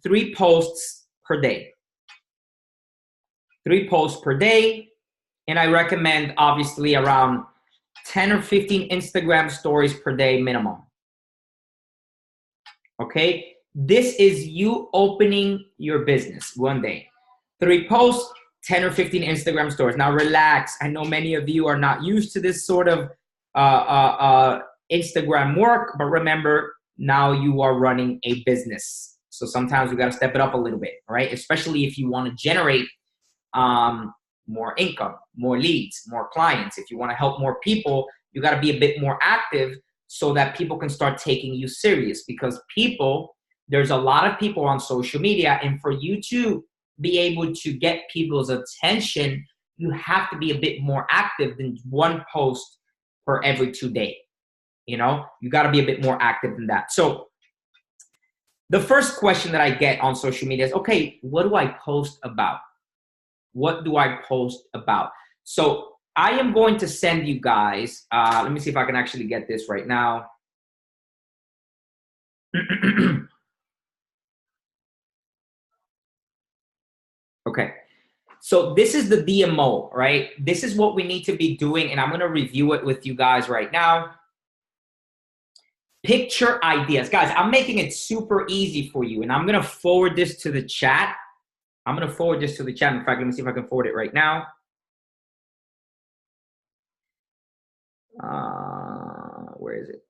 3 posts per day. 3 posts per day. And I recommend obviously around 10 or 15 Instagram stories per day minimum. Okay, this is you opening your business one day. 3 posts, 10 or 15 Instagram stories. Now relax. I know many of you are not used to this sort of Instagram work, but remember, now you are running a business. So sometimes we got to step it up a little bit, right? Especially if you want to generate more income, more leads, more clients. If you want to help more people, you got to be a bit more active so that people can start taking you serious, because there's a lot of people on social media, and for you to be able to get people's attention, you have to be a bit more active than 1 post per every 2 days. You know, you got to be a bit more active than that. So the first question that I get on social media is, okay, what do I post about? What do I post about? So I am going to send you guys, let me see if I can actually get this right now. Okay, so this is the DMO, right? This is what we need to be doing, and I'm going to review it with you guys right now. Picture ideas. Guys, I'm making it super easy for you, and I'm going to forward this to the chat. I'm going to forward this to the chat. In fact, let me see if I can forward it right now. Where is it?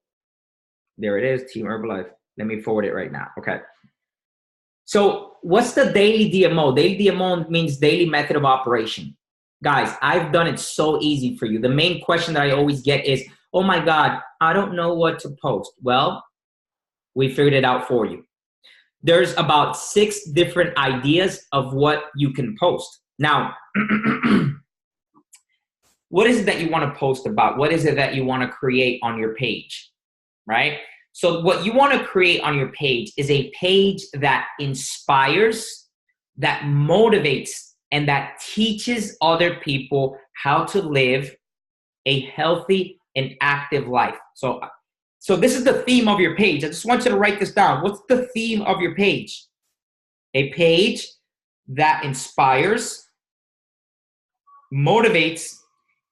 There it is, Team Herbalife. Let me forward it right now. Okay. So what's the daily DMO? Daily DMO means daily method of operation. Guys, I've done it so easy for you. The main question that I always get is, oh my God, I don't know what to post. Well, we figured it out for you. There's about 6 different ideas of what you can post. Now, what is it that you want to post about? What is it that you want to create on your page, right? So what you want to create on your page is a page that inspires, that motivates, and that teaches other people how to live a healthy and active life. So this is the theme of your page. I just want you to write this down. What's the theme of your page? A page that inspires, motivates,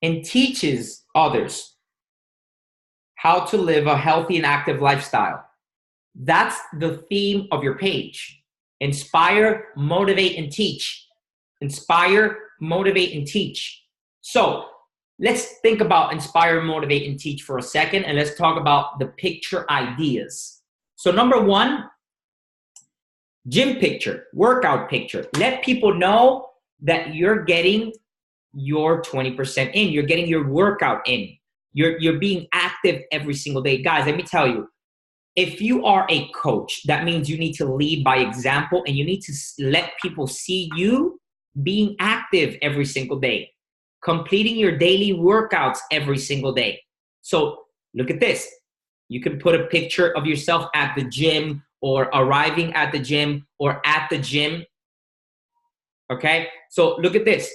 and teaches others how to live a healthy and active lifestyle. That's the theme of your page. Inspire, motivate, and teach. Inspire, motivate, and teach. So let's think about inspire, motivate, and teach for a second, and let's talk about the picture ideas. So number 1, gym picture, workout picture. Let people know that you're getting your 20% in. You're getting your workout in. You're being active every single day. Guys, let me tell you, if you are a coach, that means you need to lead by example, and you need to let people see you being active every single day, completing your daily workouts every single day. So look at this. You can put a picture of yourself at the gym, or arriving at the gym, or at the gym. Okay? So look at this.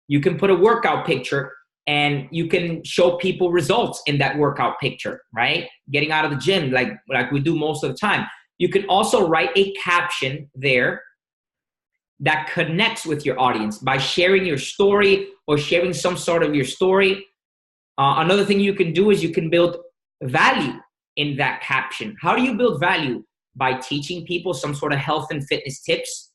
You can put a workout picture, and you can show people results in that workout picture, right? Getting out of the gym like we do most of the time. You can also write a caption there that connects with your audience by sharing your story or sharing some sort of your story. Another thing you can do is you can build value in that caption. How do you build value? By teaching people some sort of health and fitness tips,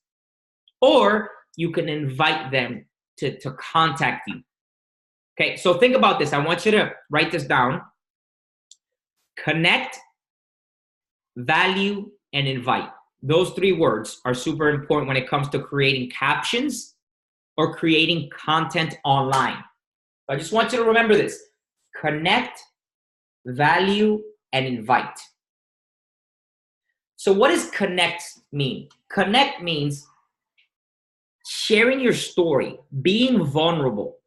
or you can invite them to contact you. Okay, so think about this. I want you to write this down. Connect, value, and invite. Those three words are super important when it comes to creating captions or creating content online. I just want you to remember this. Connect, value, and invite. So what does connect mean? Connect means sharing your story, being vulnerable,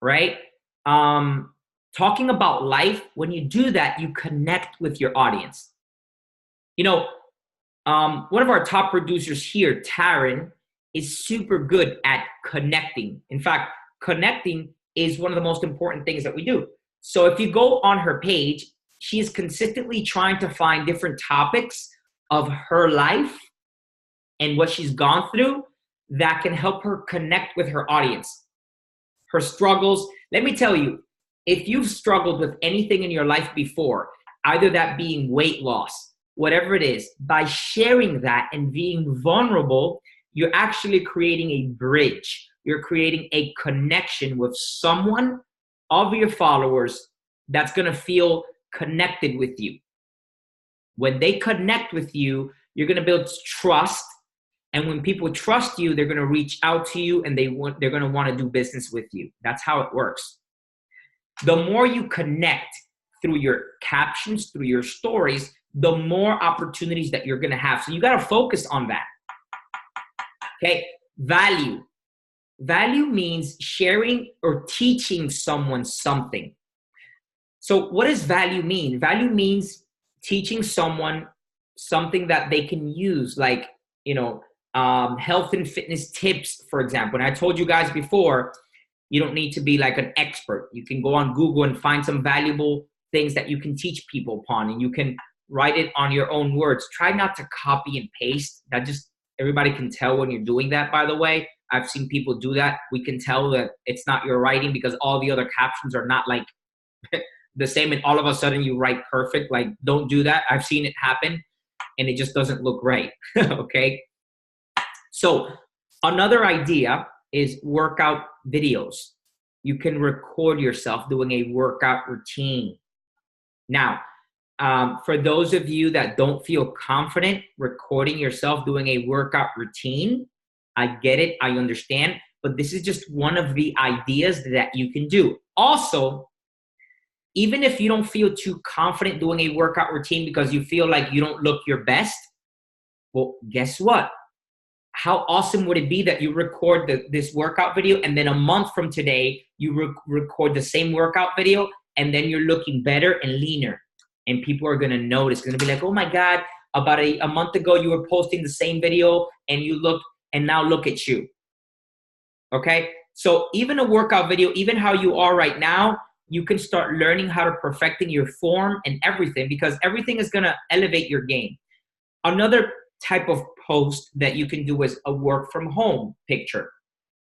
right? Talking about life. When you do that, you connect with your audience. You know, one of our top producers here, Taryn, is super good at connecting. In fact, connecting is one of the most important things that we do. So if you go on her page, she is consistently trying to find different topics of her life and what she's gone through that can help her connect with her audience. Her struggles. Let me tell you, if you've struggled with anything in your life before, either that being weight loss, whatever it is, by sharing that and being vulnerable, you're actually creating a bridge. You're creating a connection with someone of your followers that's going to feel connected with you. When they connect with you, you're going to build trust. And when people trust you, they're going to reach out to you and they're going to want to do business with you. That's how it works. The more you connect through your captions, through your stories, the more opportunities that you're going to have. So you got to focus on that. Okay. Value. Value means sharing or teaching someone something. So what does value mean? Value means teaching someone something that they can use, like, health and fitness tips, for example. And I told you guys before, you don't need to be like an expert. You can go on Google and find some valuable things that you can teach people upon, and you can write it on your own words. Try not to copy and paste. Everybody can tell when you're doing that, by the way. I've seen people do that. We can tell that it's not your writing because all the other captions are not like the same, and all of a sudden you write perfect. Like, don't do that. I've seen it happen and it just doesn't look right. Okay. So another idea is workout videos. You can record yourself doing a workout routine. Now, for those of you that don't feel confident recording yourself doing a workout routine, I get it, I understand, but this is just one of the ideas that you can do. Also, even if you don't feel too confident doing a workout routine because you feel like you don't look your best, well, guess what? How awesome would it be that you record this workout video and then a month from today, you record the same workout video and then you're looking better and leaner. And people are going to notice. It's going to be like, oh my God, about a month ago, you were posting the same video and and now look at you. Okay. So even a workout video, even how you are right now, you can start learning how to perfecting your form and everything, because everything is going to elevate your game. Another type of post that you can do is a work from home picture.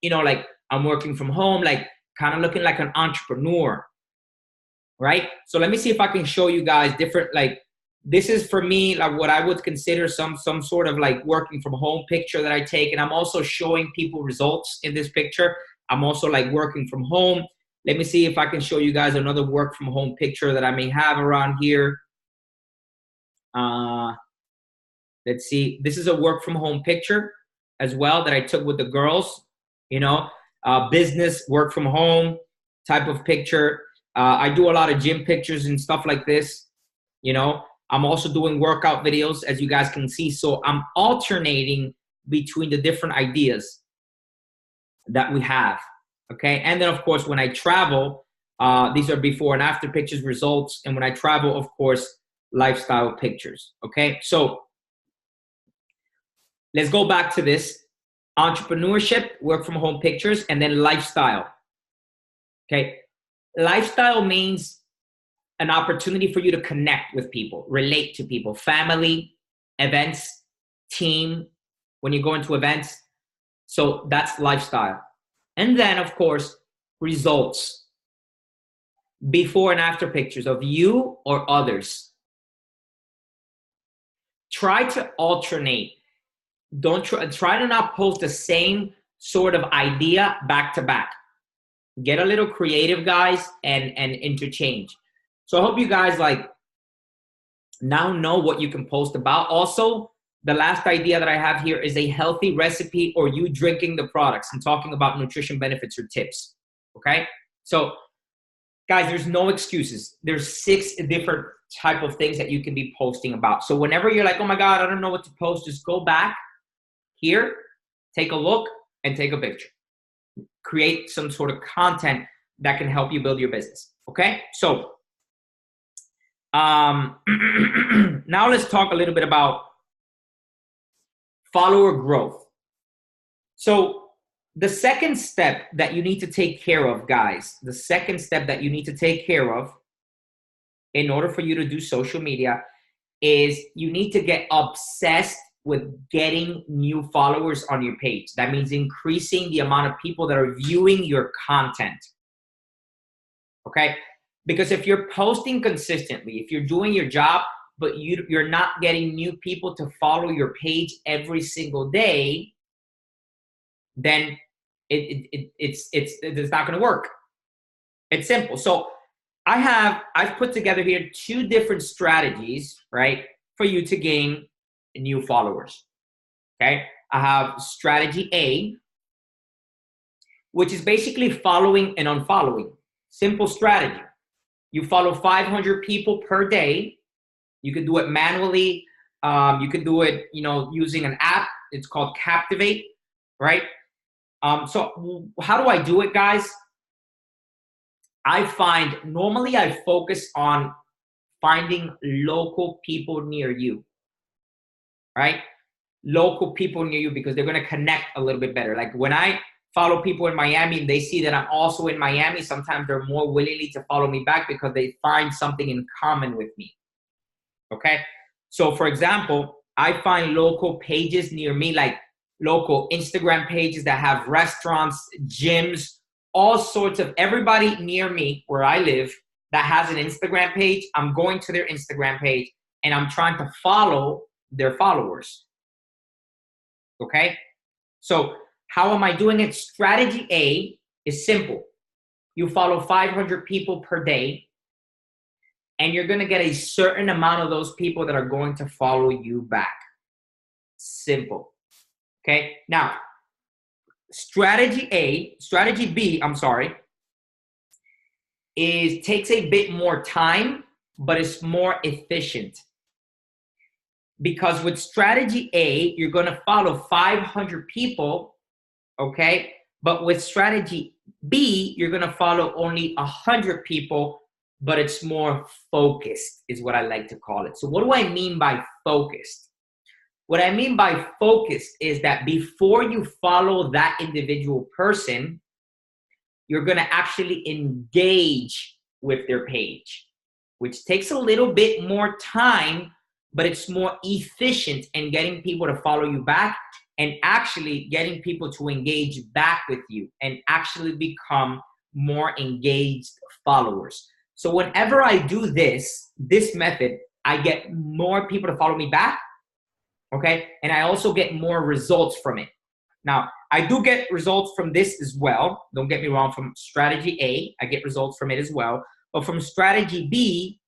Like I'm working from home, like kind of looking like an entrepreneur, right? So let me see if I can show you guys different, like this is for me, like what I would consider some sort of like working from home picture that I take. And I'm also showing people results in this picture. I'm also like working from home. Let me see if I can show you guys another work from home picture that I may have around here. Let's see. This is a work from home picture as well that I took with the girls, business, work from home type of picture. I do a lot of gym pictures and stuff like this. I'm also doing workout videos, as you guys can see. So I'm alternating between the different ideas that we have. Okay. And then of course, when I travel, these are before and after pictures, results. And when I travel, of course, lifestyle pictures. Okay. So let's go back to this: entrepreneurship, work from home pictures, and then lifestyle. Okay. Lifestyle means an opportunity for you to connect with people, relate to people, family, events, team, when you go into events. So that's lifestyle. And then, of course, results, before and after pictures of you or others. Try to alternate. Don't try to not post the same sort of idea back to back. Get a little creative, guys, and interchange. So I hope you guys like now know what you can post about. Also, the last idea that I have here is a healthy recipe or you drinking the products and talking about nutrition benefits or tips. Okay? So guys, there's no excuses. There's 6 different type of things that you can be posting about. So whenever you're like, oh my God, I don't know what to post, just go back here, take a look, and take a picture. Create some sort of content that can help you build your business. Okay? So now let's talk a little bit about follower growth. So the second step that you need to take care of, guys, the second step that you need to take care of in order for you to do social media is you need to get obsessed with getting new followers on your page. That means increasing the amount of people that are viewing your content. Okay? Because if you're posting consistently, if you're doing your job, but you're not getting new people to follow your page every single day, then it's not going to work. It's simple. So I've put together here 2 different strategies, right, for you to gain new followers. Okay, I have strategy A, which is basically following and unfollowing. Simple strategy. You follow 500 people per day. You can do it manually. You can do it, using an app. It's called Captivate, right? So how do I do it, guys? Normally I focus on finding local people near you, right? Local people near you, because they're going to connect a little bit better. Like when I follow people in Miami and they see that I'm also in Miami, sometimes they're more willingly to follow me back because they find something in common with me. Okay? So for example, I find local pages near me, like local Instagram pages that have restaurants, gyms, all sorts of everybody near me where I live that has an Instagram page. I'm going to their Instagram page and I'm trying to follow their followers. Okay? So how am I doing it? Strategy A is simple. You follow 500 people per day, and you're going to get a certain amount of those people that are going to follow you back. Simple. Okay? Now, strategy B, takes a bit more time, but it's more efficient. Because with strategy A, you're going to follow 500 people, okay? But with strategy B, you're going to follow only 100 people, but it's more focused, is what I like to call it. So what do I mean by focused? What I mean by focused is that before you follow that individual person, you're going to actually engage with their page, which takes a little bit more time, but it's more efficient in getting people to follow you back and actually getting people to engage back with you and actually become more engaged followers. So whenever I do this method, I get more people to follow me back, okay? And I also get more results from it. Now, I do get results from this as well. Don't get me wrong. From strategy A, I get results from it as well. But from strategy B,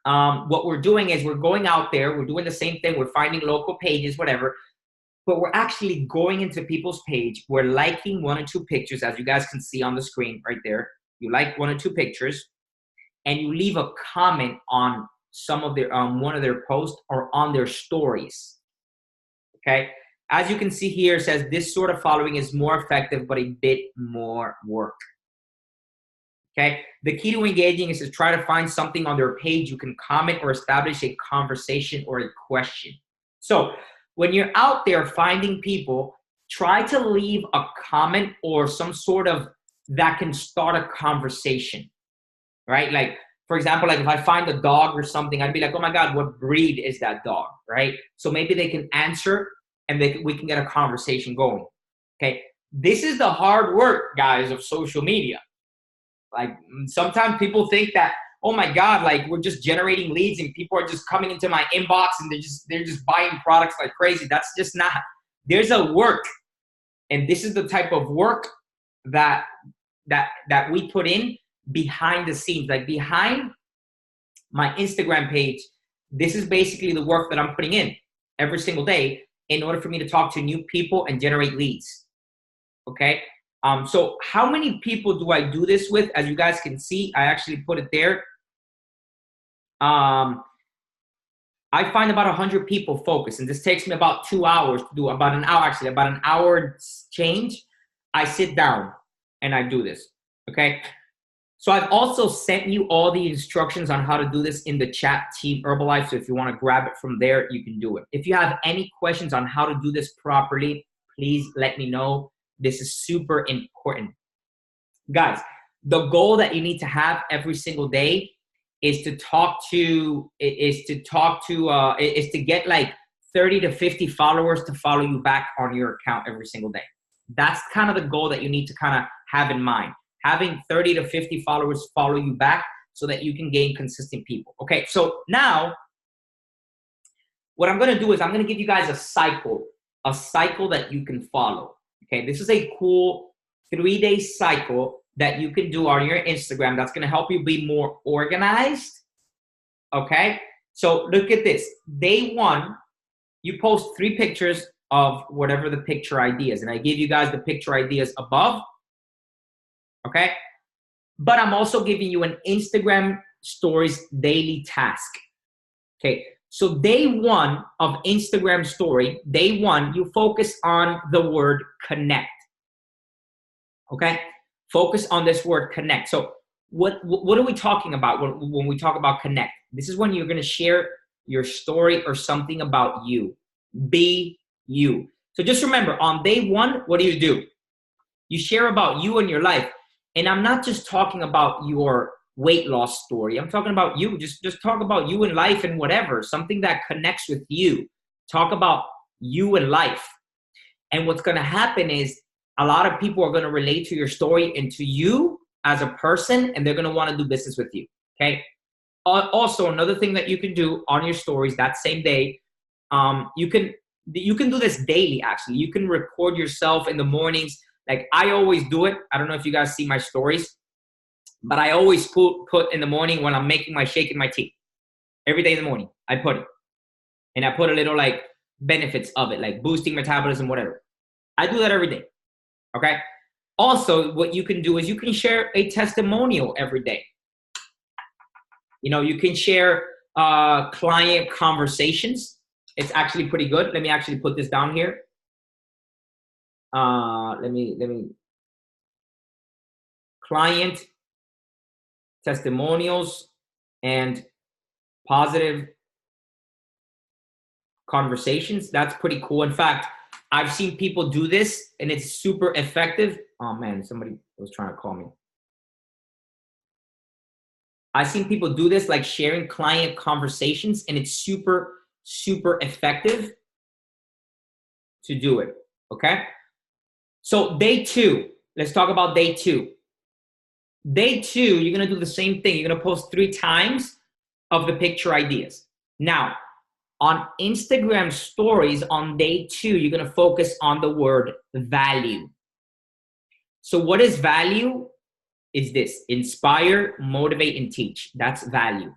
what we're doing is we're going out there, we're doing the same thing, we're finding local pages, whatever, but we're actually going into people's page, we're liking 1 or 2 pictures, as you guys can see on the screen right there. You like 1 or 2 pictures, and you leave a comment on some of their one of their posts or on their stories. Okay, as you can see here, it says this sort of following is more effective, but a bit more work. Okay, the key to engaging is to try to find something on their page you can comment or establish a conversation or a question. So when you're out there finding people, try to leave a comment or some sort of that can start a conversation, right? Like, for example, like if I find a dog or something, I'd be like, oh my God, what breed is that dog, right? So maybe they can answer and we can get a conversation going, okay? This is the hard work, guys, of social media. Like sometimes people think that, oh my God, like we're just generating leads and people are just coming into my inbox and they're just buying products like crazy. That's just not. There's a work, and this is the type of work that that we put in behind the scenes, like behind my Instagram page. This is basically the work that I'm putting in every single day in order for me to talk to new people and generate leads. Okay. So how many people do I do this with? As you guys can see, I actually put it there. I find about 100 people focus, and this takes me about 2 hours to do, about an hour, actually, about an hour change. I sit down and I do this. Okay. So I've also sent you all the instructions on how to do this in the chat, Team Herbalife. So if you want to grab it from there, you can do it. If you have any questions on how to do this properly, please let me know. This is super important. Guys, the goal that you need to have every single day is to get like 30 to 50 followers to follow you back on your account every single day. That's kind of the goal that you need to kind of have in mind. Having 30 to 50 followers follow you back so that you can gain consistent people. Okay, so now what I'm gonna do is I'm gonna give you guys a cycle that you can follow. Okay, this is a cool 3-day cycle that you can do on your Instagram that's gonna help you be more organized. Okay, so look at this. Day 1, you post 3 pictures of whatever the picture idea is, and I gave you guys the picture ideas above. Okay, but I'm also giving you an Instagram stories daily task. Okay, so day 1 of Instagram story, day 1, you focus on the word connect. Okay, focus on this word connect. So what are we talking about when we talk about connect? This is when you're going to share your story or something about you. Be you. So just remember, on day 1, what do? You share about you and your life. And I'm not just talking about your weight loss story. I'm talking about you. Just talk about you in life and whatever, something that connects with you. Talk about you and life. And what's going to happen is a lot of people are going to relate to your story and to you as a person, and they're going to want to do business with you. Okay. Also, another thing that you can do on your stories that same day, you can do this daily. Actually, you can record yourself in the mornings. Like I always do it. I don't know if you guys see my stories, but I always put in the morning when I'm making my shake and my tea. Every day in the morning, I put it. And I put a little like benefits of it, like boosting metabolism, whatever. I do that every day. Okay. Also, what you can do is you can share a testimonial every day. You know, you can share client conversations. It's actually pretty good. Let me actually put this down here. Let me client testimonials and positive conversations. That's pretty cool. In fact, I've seen people do this and it's super effective. Oh man, somebody was trying to call me. I've seen people do this, like sharing client conversations, and it's super, super effective to do it. Okay. So day 2, let's talk about day 2. Day 2, you're going to do the same thing. You're going to post 3 times of the picture ideas. Now, on Instagram stories on day 2, you're going to focus on the word value. So what is value? Is this: inspire, motivate, and teach. That's value.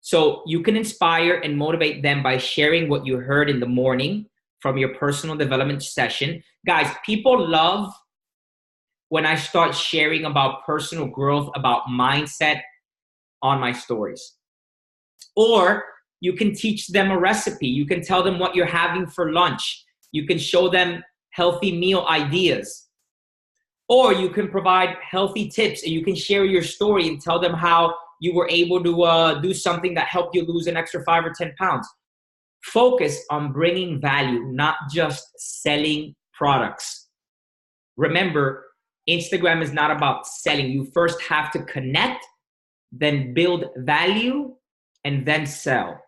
So you can inspire and motivate them by sharing what you heard in the morning from your personal development session. Guys, people love when I start sharing about personal growth, about mindset on my stories. Or you can teach them a recipe. You can tell them what you're having for lunch. You can show them healthy meal ideas. Or you can provide healthy tips, and you can share your story and tell them how you were able to do something that helped you lose an extra 5 or 10 pounds. Focus on bringing value, not just selling products. Remember, Instagram is not about selling. You first have to connect, then build value, and then sell.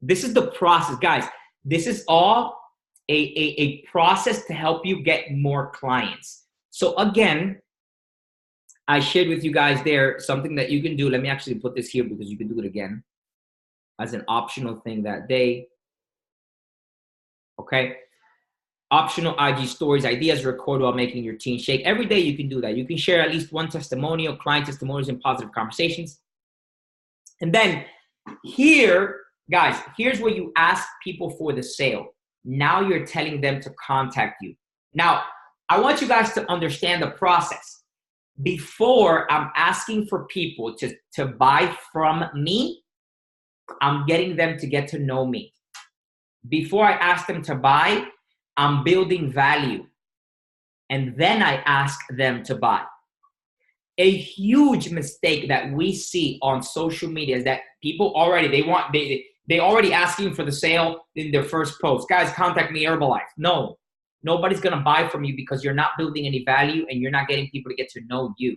This is the process, guys. This is all a process to help you get more clients. So again, I shared with you guys there something that you can do. Let me actually put this here because you can do it again as an optional thing that day. Okay. Optional IG stories, ideas record while making your team shake. Every day you can do that. You can share at least one testimonial, client testimonials, and positive conversations. And then here, guys, here's where you ask people for the sale. Now you're telling them to contact you. Now, I want you guys to understand the process. Before I'm asking for people to buy from me, I'm getting them to get to know me. Before I ask them to buy, I'm building value. And then I ask them to buy. A huge mistake that we see on social media is that people already, they already asking for the sale in their first post. Guys, contact me, Herbalife. No, nobody's gonna buy from you because you're not building any value and you're not getting people to get to know you.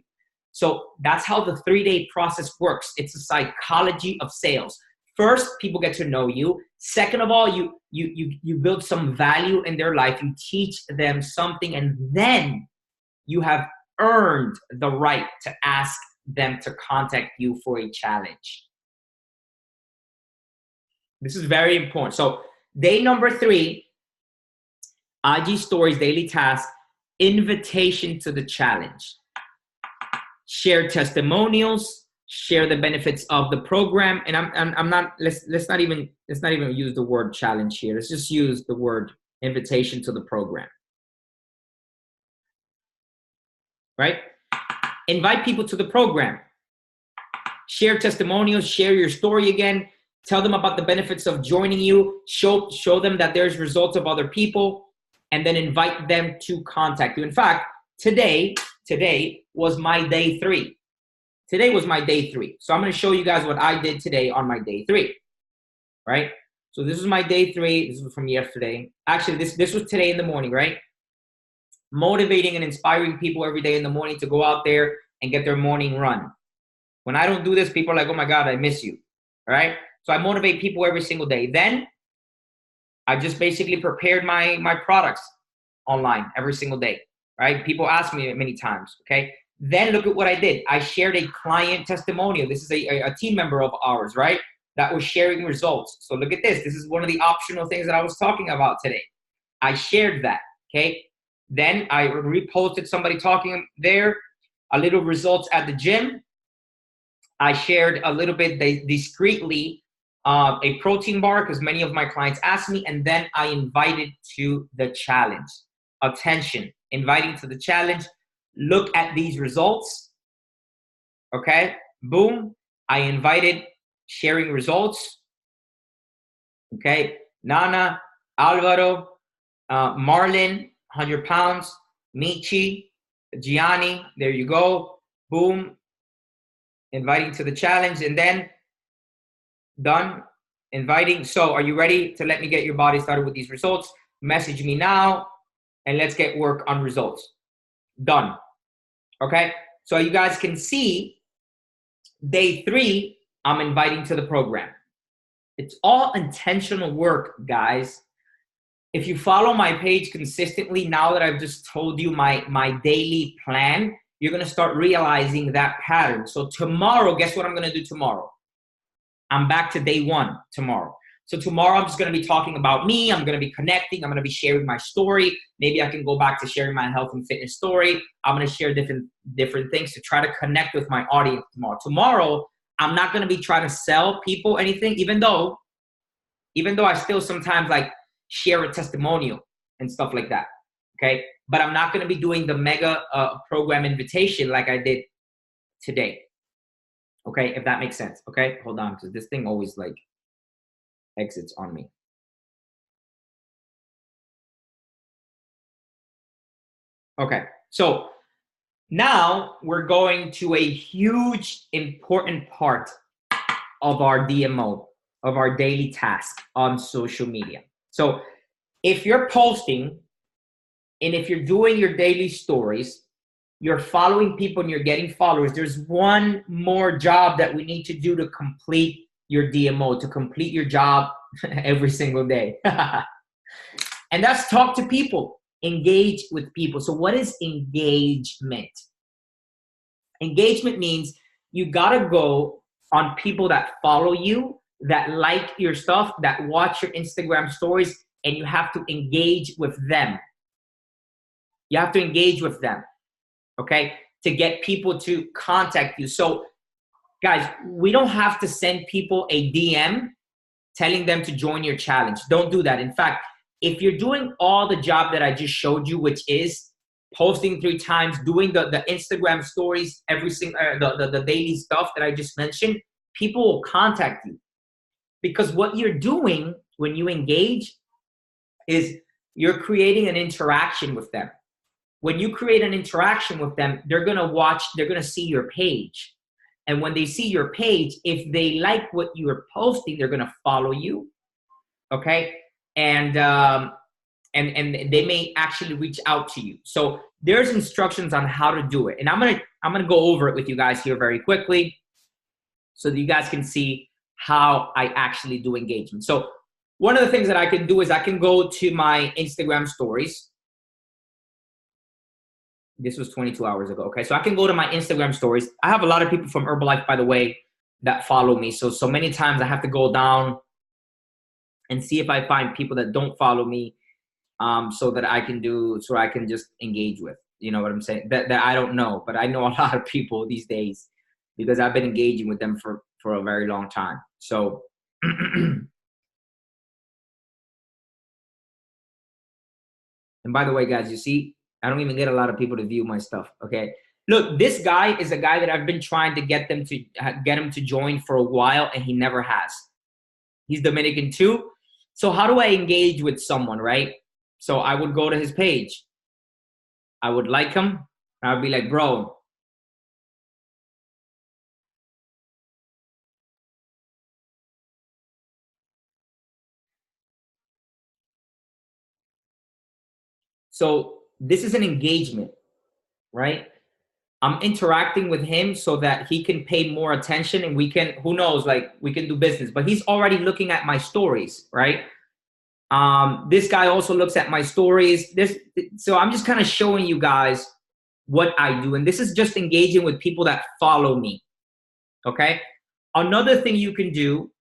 So that's how the 3-day process works. It's a psychology of sales. First, people get to know you. Second of all, you build some value in their life. You teach them something, and then you have earned the right to ask them to contact you for a challenge. This is very important. So day number 3, IG stories, daily task, invitation to the challenge. Share testimonials, share the benefits of the program. And I'm not, let's not even use the word challenge here. Let's just use the word invitation to the program. Right? Invite people to the program. Share testimonials, share your story again. Tell them about the benefits of joining you. Show them that there's results of other people, and then invite them to contact you. In fact, today was my day 3. Today was my day 3. So I'm going to show you guys what I did today on my day 3. Right? So this is my day 3. This was from yesterday. Actually, this was today in the morning, right? Motivating and inspiring people every day in the morning to go out there and get their morning run. When I don't do this, people are like, oh my God, I miss you. All right? So I motivate people every single day. Then I just basically prepared my products online every single day. Right? People ask me many times. Okay? Then look at what I did. I shared a client testimonial. This is a team member of ours, right? That was sharing results. So look at this. This is one of the optional things that I was talking about today. I shared that. Okay? Then I reposted somebody talking there, a little results at the gym. I shared a little bit discreetly a protein bar because many of my clients asked me, and then I invited to the challenge. Attention, inviting to the challenge. Look at these results. Okay, boom. I invited sharing results. Okay, Nana, Alvaro, Marlon, 100 pounds, Michi, Gianni, there you go. Boom. Inviting to the challenge, and then done. Inviting. So are you ready to let me get your body started with these results? Message me now, and let's get work on results. Done. Okay? So you guys can see day 3, I'm inviting to the program. It's all intentional work, guys. If you follow my page consistently, now that I've just told you my daily plan, you're going to start realizing that pattern. So tomorrow, guess what I'm going to do tomorrow? I'm back to day 1 tomorrow. So tomorrow I'm just going to be talking about me. I'm going to be connecting. I'm going to be sharing my story. Maybe I can go back to sharing my health and fitness story. I'm going to share different things to try to connect with my audience tomorrow. Tomorrow, I'm not going to be trying to sell people anything, even though I still sometimes like share a testimonial and stuff like that. Okay. But I'm not going to be doing the mega program invitation like I did today. Okay. If that makes sense. Okay. Hold on. Because this thing always like exits on me. Okay. So now we're going to a huge important part of our DMO, of our daily task on social media. So if you're posting and if you're doing your daily stories, you're following people and you're getting followers, there's one more job that we need to do to complete your DMO, to complete your job every single day. And that's talk to people, engage with people. So what is engagement? Engagement means you gotta go on people that follow you, that like your stuff, that watch your Instagram stories, and you have to engage with them. You have to engage with them, okay, to get people to contact you. So, guys, we don't have to send people a DM telling them to join your challenge. Don't do that. In fact, if you're doing all the job that I just showed you, which is posting 3 times, doing the Instagram stories, every single the daily stuff that I just mentioned, people will contact you. Because what you're doing when you engage is you're creating an interaction with them. When you create an interaction with them, they're gonna see your page. And when they see your page, if they like what you are posting, they're gonna follow you, okay? And they may actually reach out to you. So there's instructions on how to do it. And I'm gonna go over it with you guys here very quickly so that you guys can see how I actually do engagement. So one of the things that I can do is I can go to my Instagram stories. This was 22 hours ago. Okay, so I can go to my Instagram stories. I have a lot of people from Herbalife, by the way, that follow me. So many times I have to go down and see if I find people that don't follow me, so that I can just engage with. You know what I'm saying? That I don't know, but I know a lot of people these days because I've been engaging with them for a very long time. So and by the way, guys, you see, I don't even get a lot of people to view my stuff, okay? Look, this guy is a guy that I've been trying to get him to join for a while, and he never has. He's Dominican too. So how do I engage with someone, right? So I would go to his page. I would like him, and I'd be like, bro, so this is an engagement, right? I'm interacting with him so that he can pay more attention and we can, who knows, like we can do business. But he's already looking at my stories, right? This guy also looks at my stories. So I'm just kind of showing you guys what I do. And this is just engaging with people that follow me, okay? Another thing you can do,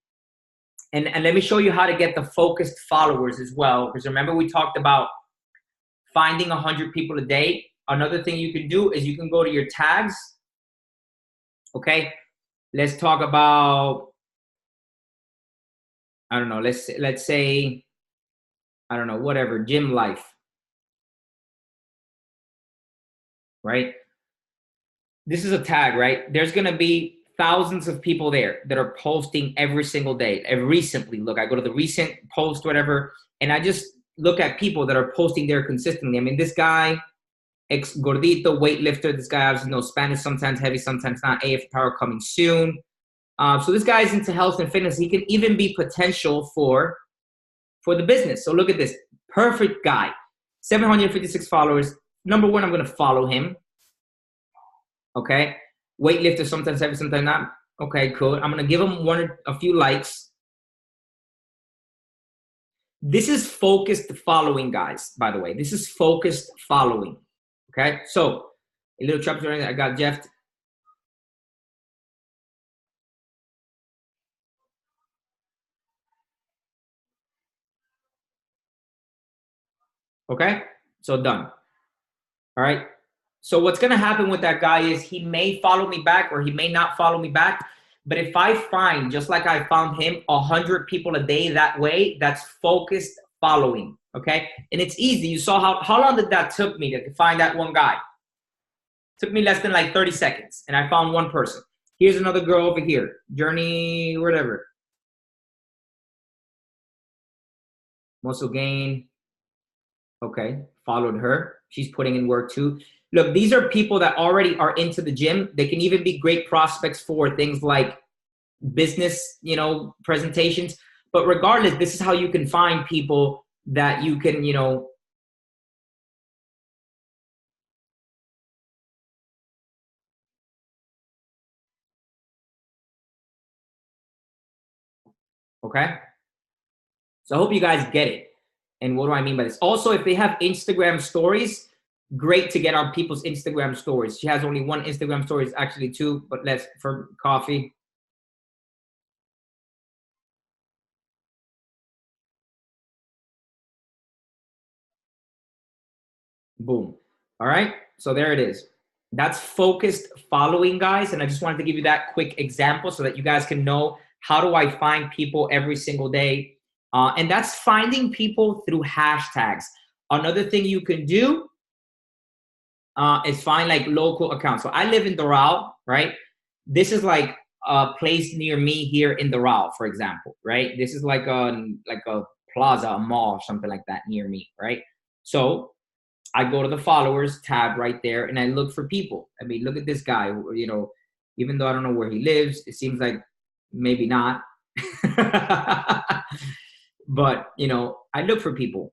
and let me show you how to get the focused followers as well. Because remember we talked about finding 100 people a day. Another thing you can do is you can go to your tags. Okay, let's talk about, I don't know, let's say, I don't know, whatever, gym life, right? This is a tag, right? There's gonna be thousands of people there that are posting every single day. And recently, look, I go to the recent post, whatever, and I just look at people that are posting there consistently. I mean, this guy, ex gordito weightlifter. This guy obviously knows Spanish, sometimes heavy, sometimes not. AF Power coming soon. So this guy is into health and fitness. He can even be potential for the business. So look at this. Perfect guy. 756 followers. Number one, I'm going to follow him. Okay. Weightlifter, sometimes heavy, sometimes not. Okay, cool. I'm going to give him a few likes. This is focused following, guys, by the way. This is focused following. Okay, so a little chapter. I got Jeff. Okay, so done. All right. So what's gonna happen with that guy is he may follow me back or he may not follow me back. But if I find, just like I found him, 100 people a day that way, that's focused following. Okay, and it's easy. You saw how long did that took me to find that one guy? Took me less than like 30 seconds, and I found one person. Here's another girl over here, Journey, whatever. Muscle gain. Okay, followed her. She's putting in work too. Look, these are people that already are into the gym. They can even be great prospects for things like business, presentations. But regardless, this is how you can find people that you can, okay? So I hope you guys get it. And what do I mean by this? Also, if they have Instagram stories, great to get on people's Instagram stories. She has only one Instagram story. It's actually two, but let's, for coffee. Boom. All right. So there it is. That's focused following, guys. And I just wanted to give you that quick example so that you guys can know how do I find people every single day. And that's finding people through hashtags. Another thing you can do is find like local accounts. So I live in Doral, right? This is like a place near me here in Doral, for example, right? This is like a plaza, a mall, something like that near me, right? So I go to the followers tab right there and I look for people. I mean, look at this guy, you know, even though I don't know where he lives, it seems like maybe not. But, you know, I look for people.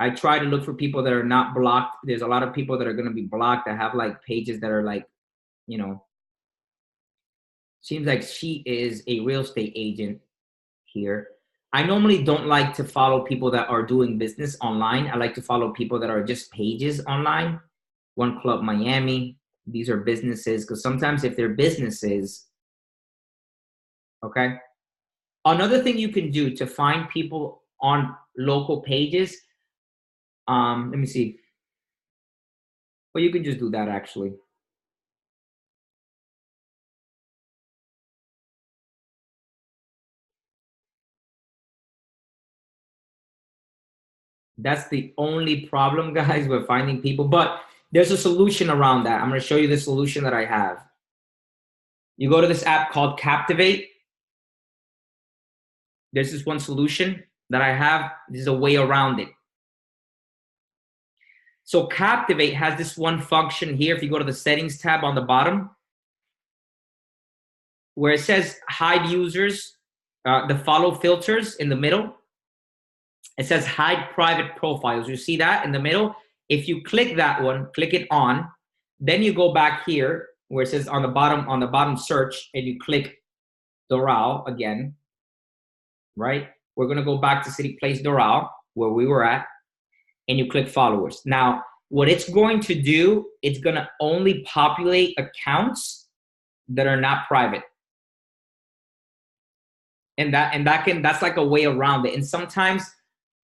I try to look for people that are not blocked. There's a lot of people that are going to be blocked that have like pages that are like, you know, seems like she is a real estate agent here. I normally don't like to follow people that are doing business online. I like to follow people that are just pages online. One Club Miami. These are businesses because sometimes if they're businesses, okay. Another thing you can do to find people on local pages, let me see. Well, you can just do that actually. That's the only problem, guys, with finding people. But there's a solution around that. I'm going to show you the solution that I have. You go to this app called Captivate. There's this one solution that I have. There's a way around it. So Captivate has this one function here. If you go to the settings tab on the bottom, where it says hide users, the follow filters in the middle, it says hide private profiles. You see that in the middle? If you click that one, click it on, then you go back here where it says on the bottom search, and you click Doral again, right? We're gonna go back to City Place Doral, where we were at, and you click followers. Now, what it's going to do, it's gonna only populate accounts that are not private. And that's like a way around it. And sometimes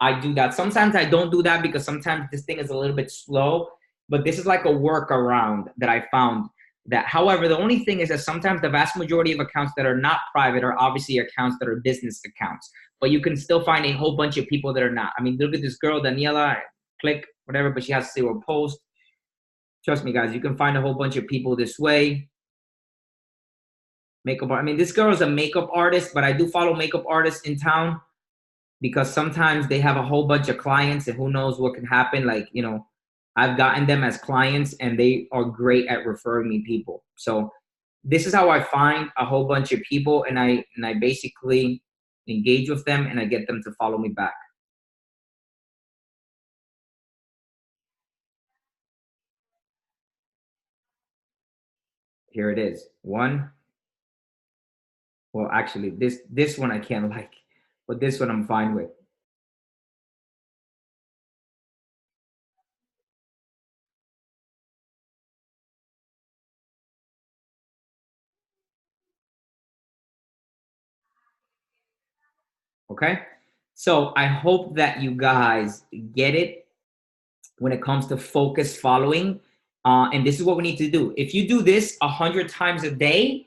I do that. Sometimes I don't do that because sometimes this thing is a little bit slow, but this is like a workaround that I found that. However, the only thing is that sometimes the vast majority of accounts that are not private are obviously accounts that are business accounts, but you can still find a whole bunch of people that are not. I mean, look at this girl, Daniela, click whatever, but she has 0 posts. Trust me, guys, you can find a whole bunch of people this way. Makeup, I mean, this girl is a makeup artist, but I do follow makeup artists in town because sometimes they have a whole bunch of clients and who knows what can happen. Like, you know, I've gotten them as clients and they are great at referring me people. So this is how I find a whole bunch of people, and I basically engage with them and I get them to follow me back. Here it is. One. Well, actually, this one I can't like, but this one I'm fine with. Okay. So I hope that you guys get it when it comes to focus following. And this is what we need to do. If you do this 100 times a day,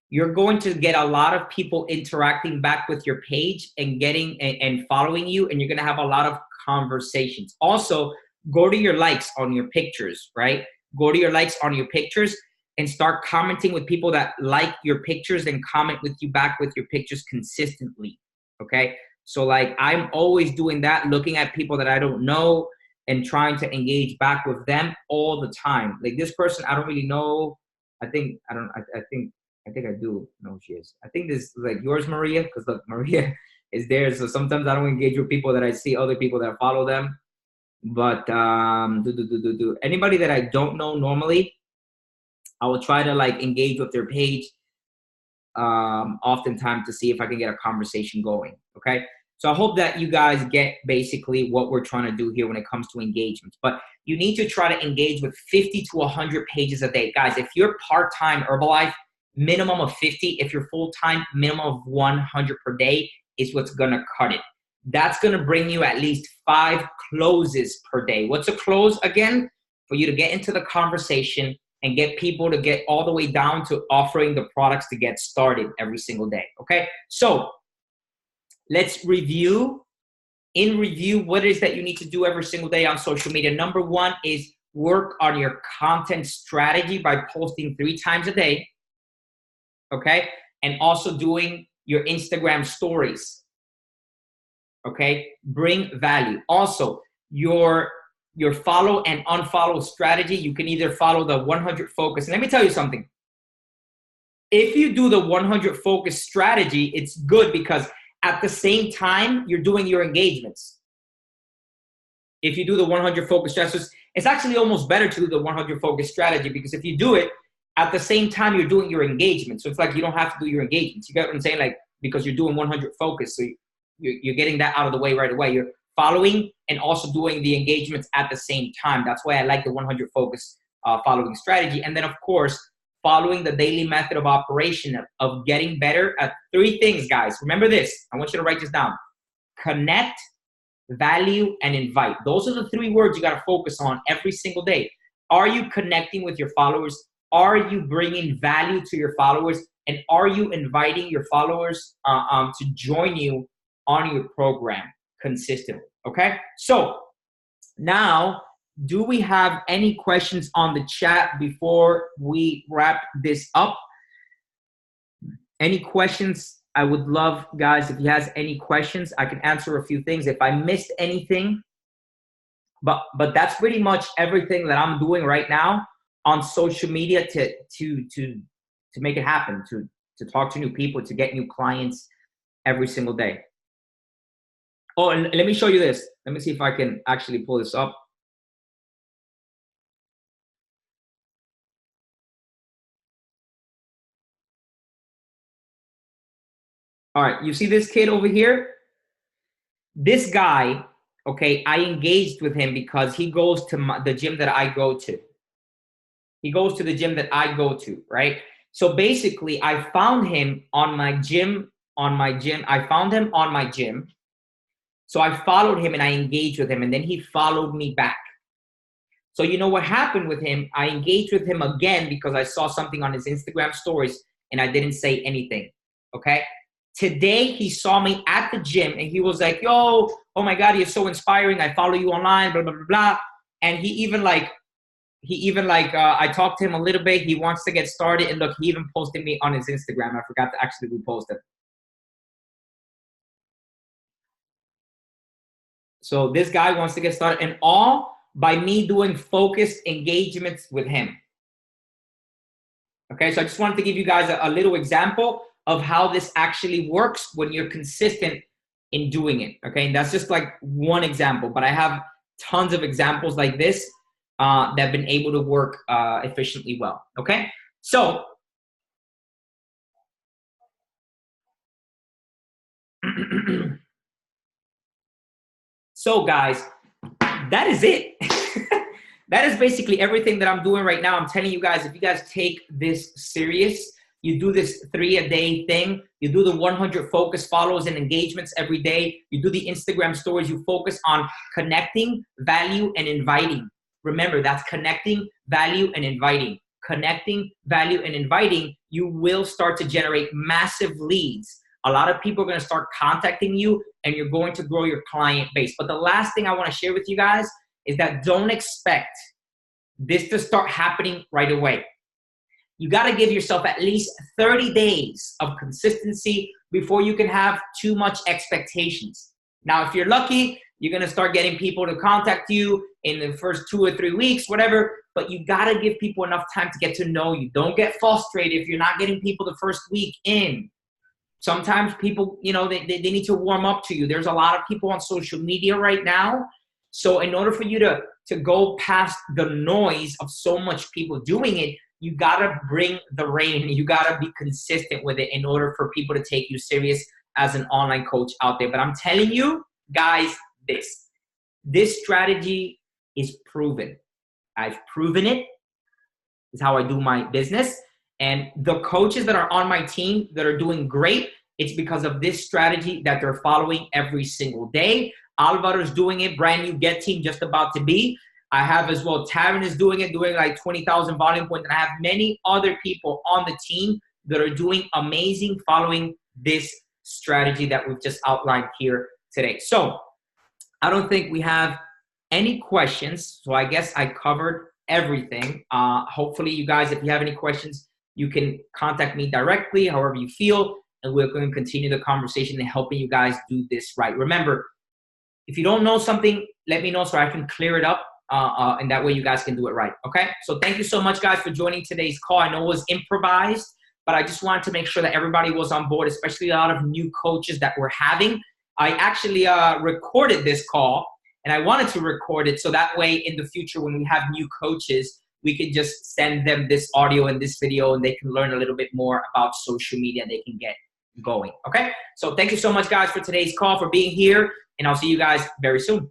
you're going to get a lot of people interacting back with your page and getting and following you, and you're going to have a lot of conversations. Also, go to your likes on your pictures, right? Go to your likes on your pictures and start commenting with people that like your pictures and comment with you back with your pictures consistently. Okay. So like I'm always doing that, looking at people that I don't know and trying to engage back with them all the time. Like this person, I don't really know. I think I don't. I think I do know who she is. I think this is like yours, Maria, because look, Maria is there. So sometimes I don't engage with people that I see other people that follow them. But anybody that I don't know normally, I will try to like engage with their page oftentimes to see if I can get a conversation going. Okay. So I hope that you guys get basically what we're trying to do here when it comes to engagement. But you need to try to engage with 50 to 100 pages a day. Guys, if you're part-time Herbalife, minimum of 50. If you're full-time, minimum of 100 per day is what's going to cut it. that's going to bring you at least 5 closes per day. What's a close again? For you to get into the conversation and get people to get all the way down to offering the products to get started every single day. Okay, so let's review. In review, what it is that you need to do every single day on social media. Number 1 is work on your content strategy by posting 3 times a day. Okay, and also doing your Instagram stories. Okay, bring value. Also, your follow and unfollow strategy. You can either follow the 100 focus. And let me tell you something. If you do the 100 focus strategy, it's good because at the same time, you're doing your engagements. If you do the 100 focus strategy, it's actually almost better to do the 100 focus strategy because if you do it at the same time, you're doing your engagement. So it's like you don't have to do your engagements. You get what I'm saying? Like, because you're doing 100 focus. So you're getting that out of the way right away. You're following and also doing the engagements at the same time. That's why I like the 100 focus following strategy. And then, of course, following the daily method of operation of getting better at 3 things, guys. Remember this. I want you to write this down. Connect, value, and invite. Those are the 3 words you got to focus on every single day. Are you connecting with your followers? Are you bringing value to your followers? And are you inviting your followers to join you on your program consistently? Okay? So now, do we have any questions on the chat before we wrap this up? Any questions? I would love, guys, if you have any questions, I can answer a few things. If I missed anything, but that's pretty much everything that I'm doing right now on social media to make it happen, to talk to new people, to get new clients every single day. Oh, and let me show you this. Let me see if I can actually pull this up. All right, you see this kid over here? This guy, okay, I engaged with him because he goes to the gym that I go to. He goes to the gym that I go to, right? So basically, I found him on my gym, I found him on my gym. So I followed him and I engaged with him, and then he followed me back. So you know what happened with him? I engaged with him again because I saw something on his Instagram stories and I didn't say anything, okay? Today, he saw me at the gym and he was like, yo, oh my God, you're so inspiring. I follow you online, blah, blah, blah, blah. And he even I talked to him a little bit. He wants to get started. And look, he even posted me on his Instagram. I forgot to actually repost it. So this guy wants to get started, and all by me doing focused engagements with him. Okay, so I just wanted to give you guys a little example of how this actually works when you're consistent in doing it. Okay, and that's just like one example, but I have tons of examples like this that have been able to work efficiently well. Okay, so so guys, that is it. That is basically everything that I'm doing right now. I'm telling you guys, if you guys take this serious, you do this 3-a-day thing, you do the 100 focus follows and engagements every day, you do the Instagram stories, you focus on connecting, value, and inviting. Remember, that's connecting, value, and inviting. Connecting, value, and inviting, you will start to generate massive leads. A lot of people are going to start contacting you, and you're going to grow your client base. But the last thing I want to share with you guys is that don't expect this to start happening right away. You got to give yourself at least 30 days of consistency before you can have too much expectations. Now, if you're lucky, you're going to start getting people to contact you in the first 2 or 3 weeks, whatever, but you got to give people enough time to get to know you. Don't get frustrated if you're not getting people the first week in. Sometimes people, you know, they need to warm up to you. There's a lot of people on social media right now. So in order for you to go past the noise of so much people doing it, you got to bring the rain. You got to be consistent with it in order for people to take you serious as an online coach out there. But I'm telling you, guys, this strategy is proven. I've proven it. It's how I do my business. And the coaches that are on my team that are doing great, It's because of this strategy that they're following every single day. Alvaro's doing it, brand new Get team just about to be. I have as well, Taryn is doing it, doing like 20,000 volume points. And I have many other people on the team that are doing amazing following this strategy that we've just outlined here today. So I don't think we have any questions. So I guess I covered everything. Hopefully you guys, if you have any questions, you can contact me directly, however you feel, and we're going to continue the conversation and helping you guys do this right. Remember, if you don't know something, let me know so I can clear it up, and that way you guys can do it right, okay? So thank you so much, guys, for joining today's call. I know it was improvised, but I just wanted to make sure that everybody was on board, especially a lot of new coaches that we're having. I actually recorded this call, and I wanted to record it so that way in the future when we have new coaches, we can just send them this audio and this video, and they can learn a little bit more about social media, and they can get going, okay? So thank you so much, guys, for today's call, for being here, and I'll see you guys very soon.